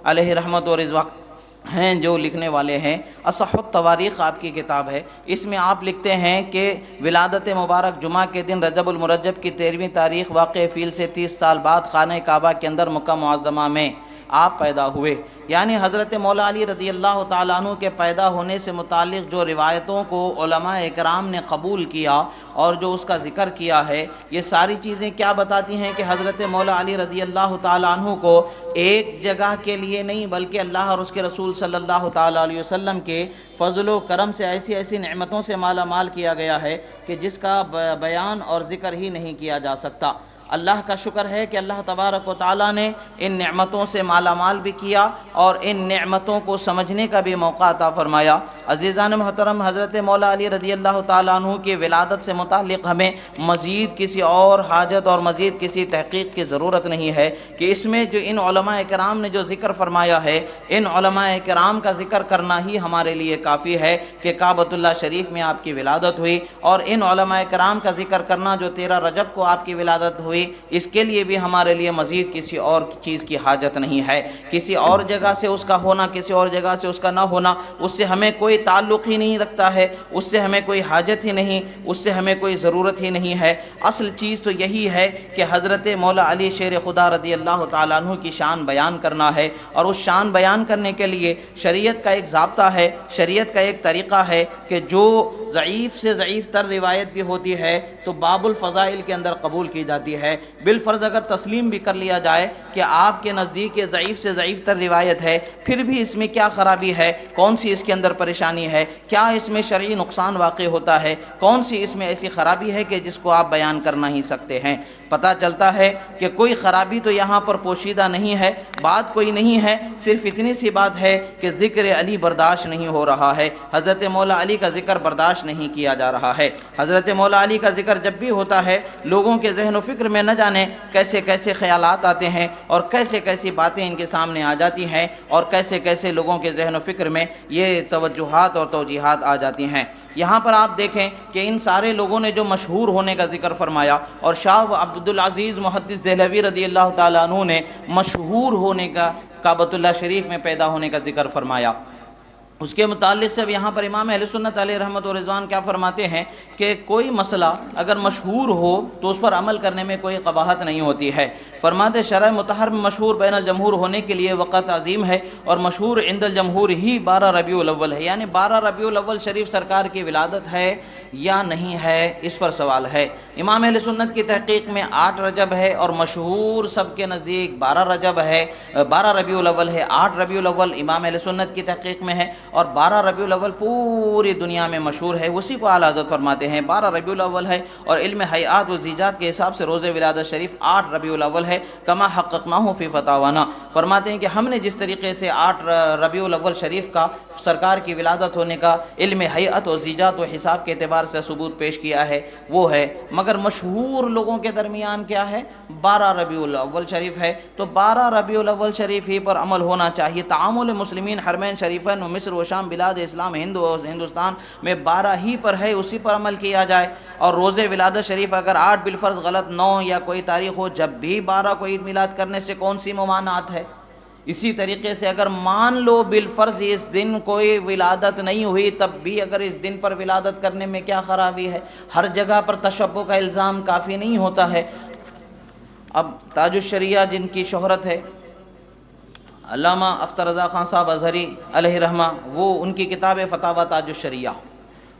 علیہ رحمت و رضوان ہیں جو لکھنے والے ہیں۔ اصح التواریخ آپ کی کتاب ہے، اس میں آپ لکھتے ہیں کہ ولادت مبارک جمعہ کے دن رجب المرجب کی 13ویں تاریخ واقع فیل سے 30 سال بعد خانہ کعبہ کے اندر مکہ معظمہ میں آپ پیدا ہوئے۔ یعنی حضرت مولا علی رضی اللہ تعالیٰ عنہ کے پیدا ہونے سے متعلق جو روایتوں کو علماء اکرام نے قبول کیا اور جو اس کا ذکر کیا ہے، یہ ساری چیزیں کیا بتاتی ہیں کہ حضرت مولا علی رضی اللہ تعالیٰ عنہ کو ایک جگہ کے لیے نہیں بلکہ اللہ اور اس کے رسول صلی اللہ تعالیٰ علیہ وسلم کے فضل و کرم سے ایسی ایسی نعمتوں سے مالا مال کیا گیا ہے کہ جس کا بیان اور ذکر ہی نہیں کیا جا سکتا۔ اللہ کا شکر ہے کہ اللہ تبارک و تعالیٰ نے ان نعمتوں سے مالا مال بھی کیا اور ان نعمتوں کو سمجھنے کا بھی موقع عطا فرمایا۔ عزیزان محترم، حضرت مولا علی رضی اللہ تعالیٰ عنہ کی ولادت سے متعلق ہمیں مزید کسی اور حاجت اور مزید کسی تحقیق کی ضرورت نہیں ہے کہ اس میں جو ان علماء کرام نے جو ذکر فرمایا ہے، ان علماء کرام کا ذکر کرنا ہی ہمارے لیے کافی ہے کہ کعبۃ اللہ شریف میں آپ کی ولادت ہوئی، اور ان علماء کرام کا ذکر کرنا جو 13 رجب کو آپ کی ولادت ہوئی، اس کے لیے بھی ہمارے لیے مزید کسی اور چیز کی حاجت نہیں ہے۔ کسی اور جگہ سے اس کا ہونا، کسی اور جگہ سے اس کا نہ ہونا، اس سے ہمیں کوئی تعلق ہی نہیں رکھتا ہے، اس سے ہمیں کوئی حاجت ہی نہیں، اس سے ہمیں کوئی ضرورت ہی نہیں ہے۔ اصل چیز تو یہی ہے کہ حضرت مولا علی شیر خدا رضی اللہ تعالیٰ عنہ کی شان بیان کرنا ہے، اور اس شان بیان کرنے کے لیے شریعت کا ایک ضابطہ ہے، شریعت کا ایک طریقہ ہے کہ جو ضعیف سے ضعیف تر روایت بھی ہوتی ہے تو باب الفضائل کے اندر قبول کی جاتی ہے۔ بالفرض اگر تسلیم بھی کر لیا جائے کہ آپ کے نزدیک یہ ضعیف سے ضعیف تر روایت ہے، پھر بھی اس میں کیا خرابی ہے، کون سی اس کے اندر پریشانی ہے، کیا اس میں شرعی نقصان واقع ہوتا ہے، کون سی اس میں ایسی خرابی ہے کہ جس کو آپ بیان کر نہیں سکتے ہیں؟ پتہ چلتا ہے کہ کوئی خرابی تو یہاں پر پوشیدہ نہیں ہے، بات کوئی نہیں ہے، صرف اتنی سی بات ہے کہ ذکر علی برداشت نہیں ہو رہا ہے، حضرت مولا علی کا ذکر برداشت نہیں کیا جا رہا ہے۔ حضرت مولا علی کا ذکر جب بھی ہوتا ہے، لوگوں کے ذہن و فکر میں نہ جانے کیسے کیسے خیالات آتے ہیں اور کیسے کیسی باتیں ان کے سامنے آ جاتی ہیں، اور کیسے کیسے لوگوں کے ذہن و فکر میں یہ توجہات اور توجیہات آ جاتی ہیں۔ یہاں پر آپ دیکھیں کہ ان سارے لوگوں نے جو مشہور ہونے کا ذکر فرمایا، اور شاہ عبدالعزیز محدث دہلوی رضی اللہ تعالیٰ عنہ نے مشہور ہونے کا، کعبۃ اللہ شریف میں پیدا ہونے کا ذکر فرمایا، اس کے متعلق سے اب یہاں پر امام اہل سنت علیہ رحمت و رضوان کیا فرماتے ہیں کہ کوئی مسئلہ اگر مشہور ہو تو اس پر عمل کرنے میں کوئی قباحت نہیں ہوتی ہے۔ فرماتے شرع مطہر میں مشہور بین الجمہور ہونے کے لیے وقت عظیم ہے، اور مشہور عند الجمہور ہی 12 ربیع الاول ہے، یعنی 12 ربیع الاول شریف سرکار کی ولادت ہے یا نہیں ہے، اس پر سوال ہے۔ امام اہل سنت کی تحقیق میں 8 رجب ہے، اور مشہور سب کے نزدیک 12 رجب ہے، 12 ربیع الاول ہے، 8 ربیع الاول امام اہل سنت کی تحقیق میں ہے، اور 12 ربیع الاول پوری دنیا میں مشہور ہے، اسی کو اعلیٰ حضرت فرماتے ہیں 12 ربیع الاول ہے، اور علم حیات و زیجات کے حساب سے روزہ ولادت شریف 8 ربیع الاول ہے، کما حققناہ فی فتاوانا، فرماتے ہیں کہ ہم نے جس طریقے سے 8 ربیع الاول شریف کا سرکار کی ولادت ہونے کا علم حیات و زیجات و حساب کے اعتبار سے ثبوت پیش کیا ہے وہ ہے، مگر مشہور لوگوں کے درمیان کیا ہے 12 ربیع الاول شریف ہے، تو 12 ربیع الاول شریف ہی پر عمل ہونا چاہیے۔ تعامل مسلمین حرمین شریفین و مصر و شام بلاد اسلام ہند و ہندوستان میں 12 ہی پر ہے، اسی پر عمل کیا جائے، اور روزہ ولادت شریف اگر 8 بالفرض غلط 9 یا کوئی تاریخ ہو، جب بھی 12 کو عید میلاد کرنے سے کون سی ممانعت ہے؟ اسی طریقے سے اگر مان لو بالفرض اس دن کوئی ولادت نہیں ہوئی، تب بھی اگر اس دن پر ولادت کرنے میں کیا خرابی ہے؟ ہر جگہ پر تشبہ کا الزام کافی نہیں ہوتا ہے۔ اب تاج الشریعہ جن کی شہرت ہے، علامہ اختر رضا خان صاحب ازہری علیہ رحمہ، وہ ان کی کتاب فتاوی تاج الشریعہ،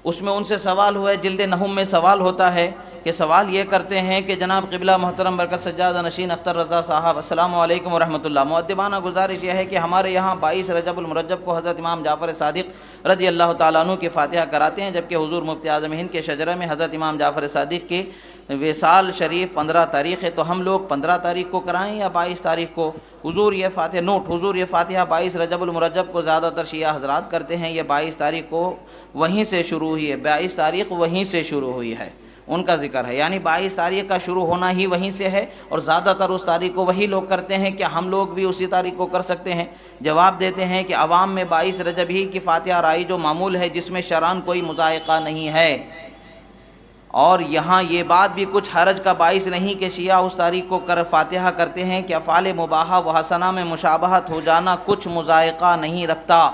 اس میں ان سے سوال ہوا ہے، جلد نہم میں سوال ہوتا ہے کہ سوال یہ کرتے ہیں کہ جناب قبلہ محترم برکت سجادہ نشین اختر رضا صاحب السلام علیکم ورحمۃ اللہ، مؤدبانہ گزارش یہ ہے کہ ہمارے یہاں 22 رجب المرجب کو حضرت امام جعفر صادق رضی اللہ تعالیٰ عنہ کی فاتحہ کراتے ہیں، جبکہ حضور مفتی اعظم ہند کے شجرہ میں حضرت امام جعفر صادق کی وصال شریف 15 تاریخ ہے، تو ہم لوگ 15 تاریخ کو کرائیں یا 22 تاریخ کو؟ حضور یہ فاتحہ نوٹ، حضور یہ فاتحہ 22 رجب المرجب کو زیادہ تر شیعہ حضرات کرتے ہیں، یہ 22 تاریخ کو وہیں سے شروع ہوئی ہے، 22 تاریخ وہیں سے شروع ہوئی ہے، ان کا ذکر ہے، یعنی 22 تاریخ کا شروع ہونا ہی وہیں سے ہے، اور زیادہ تر اس تاریخ کو وہی لوگ کرتے ہیں، کیا ہم لوگ بھی اسی تاریخ کو کر سکتے ہیں؟ جواب دیتے ہیں کہ عوام میں 22 رجب ہی کی فاتحہ رائی جو معمول ہے، جس میں شرعاً کوئی مذائقہ نہیں ہے، اور یہاں یہ بات بھی کچھ حرج کا باعث نہیں کہ شیعہ اس تاریخ کو فاتحہ کرتے ہیں کہ افعال مباحہ و حسنہ میں مشابہت ہو جانا کچھ مذائقہ نہیں رکھتا،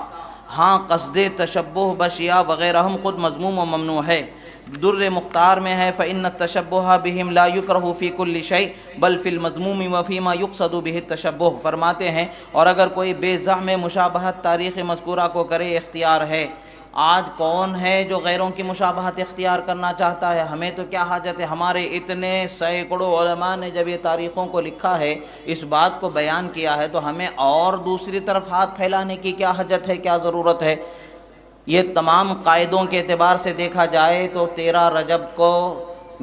ہاں قصد تشبہ بشیعہ وغیرہ ہم خود مذموم و ممنوع ہے۔ در مختار میں ہے فإن التشبہ بہم لا یکرہ فی کل شیء بل فی المذموم و فیما یقصد بہ التشبہ، فرماتے ہیں اور اگر کوئی بے زعم مشابہت تاریخ مذکورہ کو کرے اختیار ہے۔ آج کون ہے جو غیروں کی مشابہت اختیار کرنا چاہتا ہے؟ ہمیں تو کیا حاجت ہے، ہمارے اتنے سینکڑوں علماء نے جب یہ تاریخوں کو لکھا ہے، اس بات کو بیان کیا ہے، تو ہمیں اور دوسری طرف ہاتھ پھیلانے کی کیا حاجت ہے، کیا ضرورت ہے؟ یہ تمام قاعدوں کے اعتبار سے دیکھا جائے تو 13 رجب کو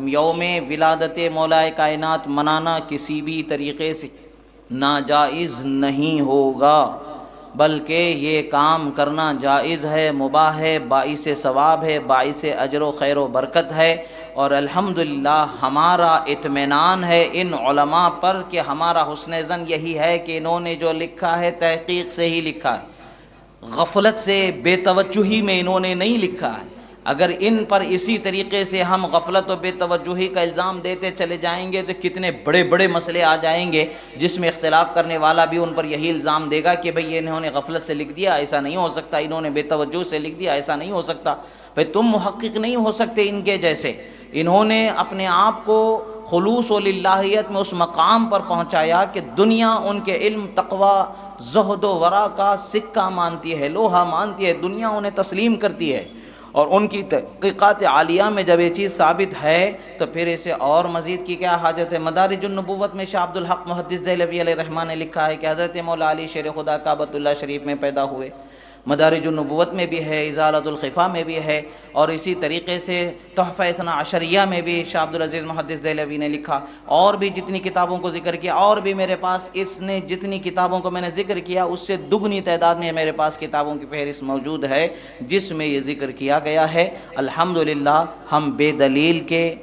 یوم ولادت مولا کائنات منانا کسی بھی طریقے سے ناجائز نہیں ہوگا، بلکہ یہ کام کرنا جائز ہے، مباح ہے، باعث ثواب ہے، باعث اجر و خیر و برکت ہے، اور الحمدللہ ہمارا اطمینان ہے ان علماء پر کہ ہمارا حسن ظن یہی ہے کہ انہوں نے جو لکھا ہے تحقیق سے ہی لکھا ہے، غفلت سے بے توجہی میں انہوں نے نہیں لکھا ہے۔ اگر ان پر اسی طریقے سے ہم غفلت و بے توجہی کا الزام دیتے چلے جائیں گے تو کتنے بڑے بڑے مسئلے آ جائیں گے، جس میں اختلاف کرنے والا بھی ان پر یہی الزام دے گا کہ بھئی انہوں نے غفلت سے لکھ دیا، ایسا نہیں ہو سکتا، انہوں نے بے توجہ سے لکھ دیا، ایسا نہیں ہو سکتا۔ بھئی تم محقق نہیں ہو سکتے ان کے جیسے، انہوں نے اپنے آپ کو خلوص و للہیت میں اس مقام پر پہنچایا کہ دنیا ان کے علم، تقوی، زہد و ورع کا سکہ مانتی ہے، لوہا مانتی ہے، دنیا انہیں تسلیم کرتی ہے، اور ان کی تحقیقات عالیہ میں جب یہ چیز ثابت ہے تو پھر اسے اور مزید کی کیا حاجت ہے؟ مدارج النبوت میں شاہ عبد الحق محدث دہلوی علیہ الرحمہ نے لکھا ہے کہ حضرت مولا علی شیر خدا کعبۃ اللہ شریف میں پیدا ہوئے، مدارج النبوت میں بھی ہے، ازالۃ الخفا میں بھی ہے، اور اسی طریقے سے تحفہ اثنا عشریہ میں بھی شاہ عبد العزیز محدث دہلوی نے لکھا، اور بھی جتنی کتابوں کو ذکر کیا، اور بھی میرے پاس اس نے جتنی کتابوں کو میں نے ذکر کیا اس سے دگنی تعداد میں میرے پاس کتابوں کی فہرست موجود ہے جس میں یہ ذکر کیا گیا ہے۔ الحمدللہ ہم بے دلیل کے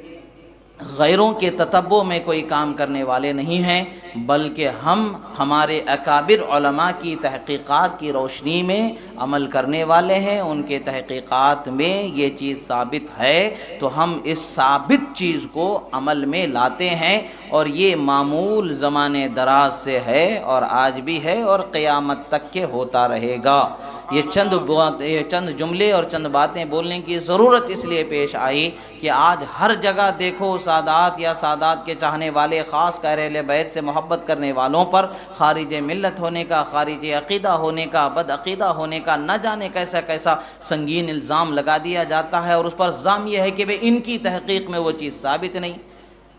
غیروں کے تتبع میں کوئی کام کرنے والے نہیں ہیں، بلکہ ہم ہمارے اکابر علماء کی تحقیقات کی روشنی میں عمل کرنے والے ہیں، ان کے تحقیقات میں یہ چیز ثابت ہے تو ہم اس ثابت چیز کو عمل میں لاتے ہیں، اور یہ معمول زمانے دراز سے ہے اور آج بھی ہے اور قیامت تک کے ہوتا رہے گا۔ یہ چند جملے اور چند باتیں بولنے کی ضرورت اس لیے پیش آئی کہ آج ہر جگہ دیکھو سادات یا سادات کے چاہنے والے، خاص کر اہل بیت سے محبت کرنے والوں پر خارج ملت ہونے کا، خارج عقیدہ ہونے کا، بد عقیدہ ہونے کا نہ جانے کیسا کیسا سنگین الزام لگا دیا جاتا ہے، اور اس پر الزام یہ ہے کہ ان کی تحقیق میں وہ چیز ثابت نہیں،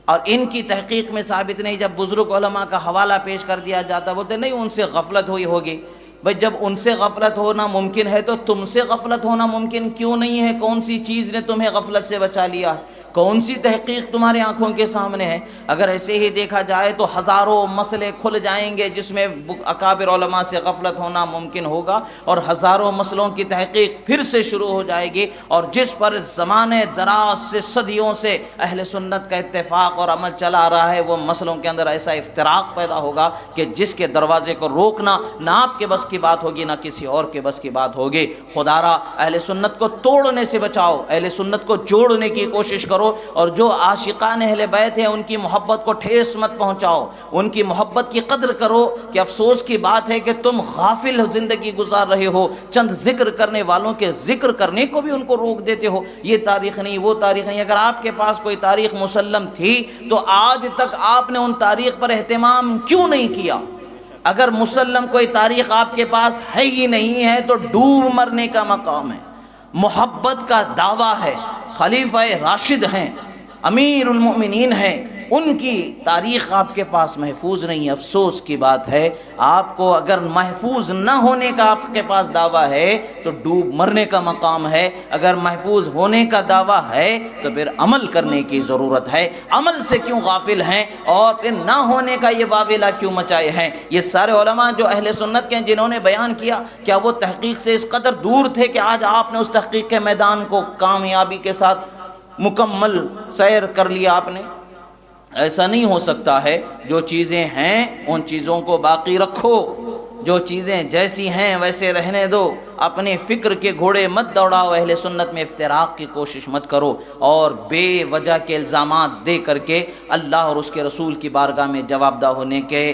اور ان کی تحقیق میں ثابت نہیں۔ جب بزرگ علماء کا حوالہ پیش کر دیا جاتا بولتے نہیں ان سے غفلت ہوئی ہوگی، بھائی جب ان سے غفلت ہونا ممکن ہے تو تم سے غفلت ہونا ممکن کیوں نہیں ہے؟ کون سی چیز نے تمہیں غفلت سے بچا لیا؟ کون سی تحقیق تمہارے آنکھوں کے سامنے ہے؟ اگر ایسے ہی دیکھا جائے تو ہزاروں مسئلے کھل جائیں گے جس میں اکابر علماء سے غفلت ہونا ممکن ہوگا، اور ہزاروں مسئلوں کی تحقیق پھر سے شروع ہو جائے گی، اور جس پر زمانے دراز سے صدیوں سے اہل سنت کا اتفاق اور عمل چلا آ رہا ہے، وہ مسئلوں کے اندر ایسا افتراق پیدا ہوگا کہ جس کے دروازے کو روکنا نہ آپ کے بس کی بات ہوگی نہ کسی اور کے بس کی بات ہوگی۔ خدا را اہل سنت کو توڑنے سے بچاؤ، اہل سنت کو جوڑنے کی کوشش کرو، اور جو عاشقان اہل بیت ہیں ان کی محبت کو ٹھیس مت پہنچاؤ، ان کی محبت کی قدر کرو۔ کہ افسوس کی بات ہے کہ تم غافل زندگی گزار رہے ہو، چند ذکر کرنے والوں کے ذکر کرنے کو بھی ان کو روک دیتے ہو، یہ تاریخ نہیں وہ تاریخ نہیں۔ اگر آپ کے پاس کوئی تاریخ مسلم تھی تو آج تک آپ نے ان تاریخ پر اہتمام کیوں نہیں کیا؟ اگر مسلم کوئی تاریخ آپ کے پاس ہے ہی نہیں ہے تو ڈوب مرنے کا مقام ہے۔ محبت کا دعویٰ ہے، خلیفہ راشد ہیں، امیر المؤمنین ہیں، ان کی تاریخ آپ کے پاس محفوظ نہیں ہے۔ افسوس کی بات ہے، آپ کو اگر محفوظ نہ ہونے کا آپ کے پاس دعویٰ ہے تو ڈوب مرنے کا مقام ہے، اگر محفوظ ہونے کا دعویٰ ہے تو پھر عمل کرنے کی ضرورت ہے۔ عمل سے کیوں غافل ہیں اور پھر نہ ہونے کا یہ واویلا کیوں مچائے ہیں؟ یہ سارے علماء جو اہل سنت کے ہیں جنہوں نے بیان کیا، کیا وہ تحقیق سے اس قدر دور تھے کہ آج آپ نے اس تحقیق کے میدان کو کامیابی کے ساتھ مکمل سیر کر لیا آپ نے؟ ایسا نہیں ہو سکتا ہے۔ جو چیزیں ہیں ان چیزوں کو باقی رکھو، جو چیزیں جیسی ہیں ویسے رہنے دو، اپنے فکر کے گھوڑے مت دوڑاؤ، اہل سنت میں افتراق کی کوشش مت کرو، اور بے وجہ کے الزامات دے کر کے اللہ اور اس کے رسول کی بارگاہ میں جواب دہ ہونے کے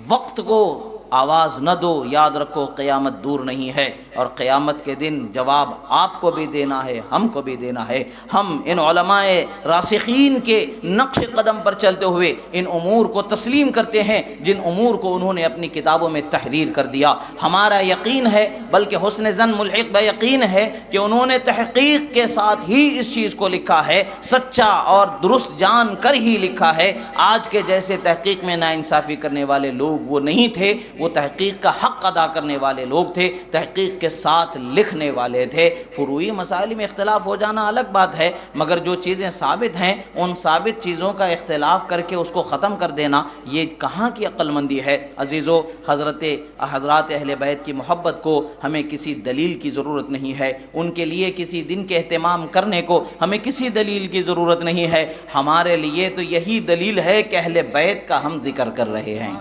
وقت کو آواز نہ دو۔ یاد رکھو قیامت دور نہیں ہے، اور قیامت کے دن جواب آپ کو بھی دینا ہے، ہم کو بھی دینا ہے۔ ہم ان علماء راسخین کے نقش قدم پر چلتے ہوئے ان امور کو تسلیم کرتے ہیں جن امور کو انہوں نے اپنی کتابوں میں تحریر کر دیا۔ ہمارا یقین ہے، بلکہ حسن ظن ملحق بہ یقین ہے کہ انہوں نے تحقیق کے ساتھ ہی اس چیز کو لکھا ہے، سچا اور درست جان کر ہی لکھا ہے۔ آج کے جیسے تحقیق میں ناانصافی کرنے والے لوگ وہ نہیں تھے، وہ تحقیق کا حق ادا کرنے والے لوگ تھے، تحقیق کے ساتھ لکھنے والے تھے۔ فروعی مسائل میں اختلاف ہو جانا الگ بات ہے، مگر جو چیزیں ثابت ہیں ان ثابت چیزوں کا اختلاف کر کے اس کو ختم کر دینا یہ کہاں کی عقل مندی ہے؟ عزیزو، حضرات اہل بیت کی محبت کو ہمیں کسی دلیل کی ضرورت نہیں ہے، ان کے لیے کسی دن کے اہتمام کرنے کو ہمیں کسی دلیل کی ضرورت نہیں ہے۔ ہمارے لیے تو یہی دلیل ہے کہ اہل بیت کا ہم ذکر کر رہے ہیں،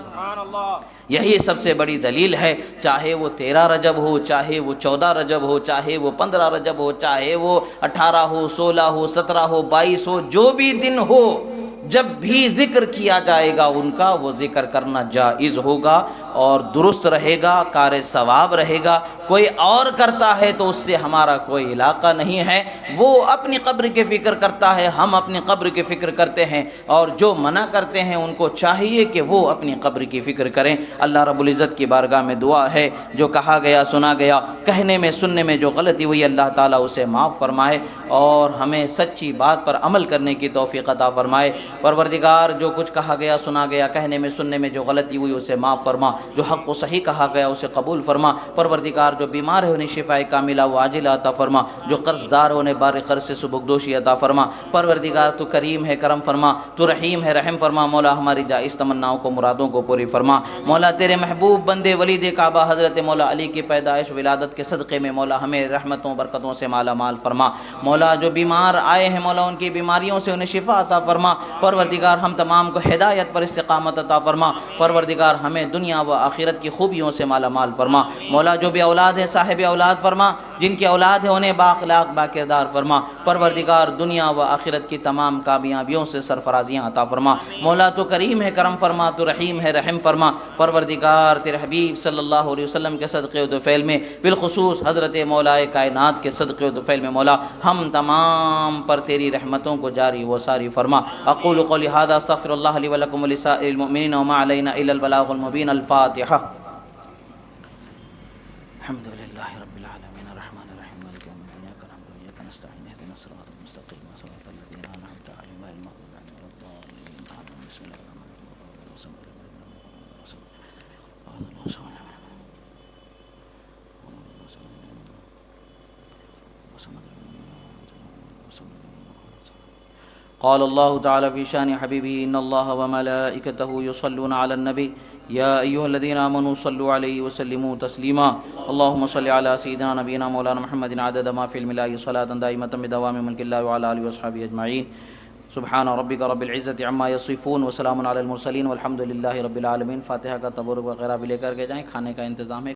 یہی سب سے بڑی دلیل ہے۔ چاہے وہ 13 رجب ہو، چاہے وہ 14 رجب ہو، چاہے وہ 15 رجب ہو، چاہے وہ 18 ہو، 16 ہو، 17 ہو، 22 ہو، جو بھی دن ہو، جب بھی ذکر کیا جائے گا ان کا، وہ ذکر کرنا جائز ہوگا اور درست رہے گا، کار ثواب رہے گا۔ کوئی اور کرتا ہے تو اس سے ہمارا کوئی علاقہ نہیں ہے، وہ اپنی قبر کی فکر کرتا ہے، ہم اپنی قبر کی فکر کرتے ہیں، اور جو منع کرتے ہیں ان کو چاہیے کہ وہ اپنی قبر کی فکر کریں۔ اللہ رب العزت کی بارگاہ میں دعا ہے جو کہا گیا سنا گیا، کہنے میں سننے میں جو غلطی ہوئی اللہ تعالیٰ اسے معاف فرمائے اور ہمیں سچی بات پر عمل کرنے کی توفیق عطا فرمائے۔ پروردگار جو کچھ کہا گیا سنا گیا، کہنے میں سننے میں جو غلطی ہوئی اسے معاف فرما، جو حق و صحیح کہا گیا اسے قبول فرما۔ پروردگار جو بیمار ہے انہیں شفاء کاملہ و عاجلہ عطا فرما، جو قرض دار انہیں بار قرض سے سبکدوشی عطا فرما۔ پروردگار تو کریم ہے، کرم فرما، تو رحیم ہے، رحم فرما۔ مولا ہماری جائز تمناؤں کو، مرادوں کو پوری فرما۔ مولا تیرے محبوب بندے ولید کعبہ حضرت مولا علی کی پیدائش ولادت کے صدقے میں مولا ہمیں رحمتوں برکتوں سے مالا مال فرما۔ مولا جو بیمار آئے ہیں مولا ان کی بیماریوں سے انہیں شفا عطا فرما۔ پروردگار ہم تمام کو ہدایت پر استقامت عطا فرما۔ پروردگار ہمیں دنیا و آخرت کی خوبیوں سے مالا مال فرما۔ مولا جو بھی اولاد ہیں صاحب اولاد فرما، جن کی اولاد ہے انہیں با اخلاق با کردار فرما۔ پروردگار دنیا و آخرت کی تمام کامیابیوں سے سرفرازیاں عطا فرما۔ مولا تو کریم ہے، کرم فرما، تو رحیم ہے، رحم فرما۔ پروردگار تیرے حبیب صلی اللہ علیہ وسلم کے صدقے و طفیل میں، بالخصوص حضرت مولا کائنات کے صدقے و طفیل میں مولا ہم تمام پر تیری رحمتوں کو جاری و ساری فرما۔ اقول قولی ھذا استغفر اللہ لی ولکم ولسائر المؤمنین وما علینا الا البلاغ المبین۔ الفاتحہ۔ الحمد للہ رب العالمین الرحمن الرحیم مالک یوم الدین ایاک نعبد و ایاک نستعین اهدنا الصراط المستقیم صراط الذین انعمت علیہم غیر المغضوب علیہم ولا الضالین آمین۔ بسم اللہ الرحمن الرحیم۔ قال اللہ تعالی فی شان حبیبہ ان اللہ وملائکتہ یصلون علی النبی یا ایھا الذین آمنوا صلوا علیہ وسلموا تسلیما اللہم صل علی سیدنا نبینا مولانا محمد عدد ما فی الملاء صلاۃ دائمۃ بدوام ملک اللہ وعلی آلہ وصحبہ اجمعین سبحان ربک رب العزت عما یصفون وسلام علی المرسلین والحمد للہ رب العالمین۔ فاتحہ کا تبرک وغیرہ بھی لے کر کے جائیں، کھانے کا انتظام ہے۔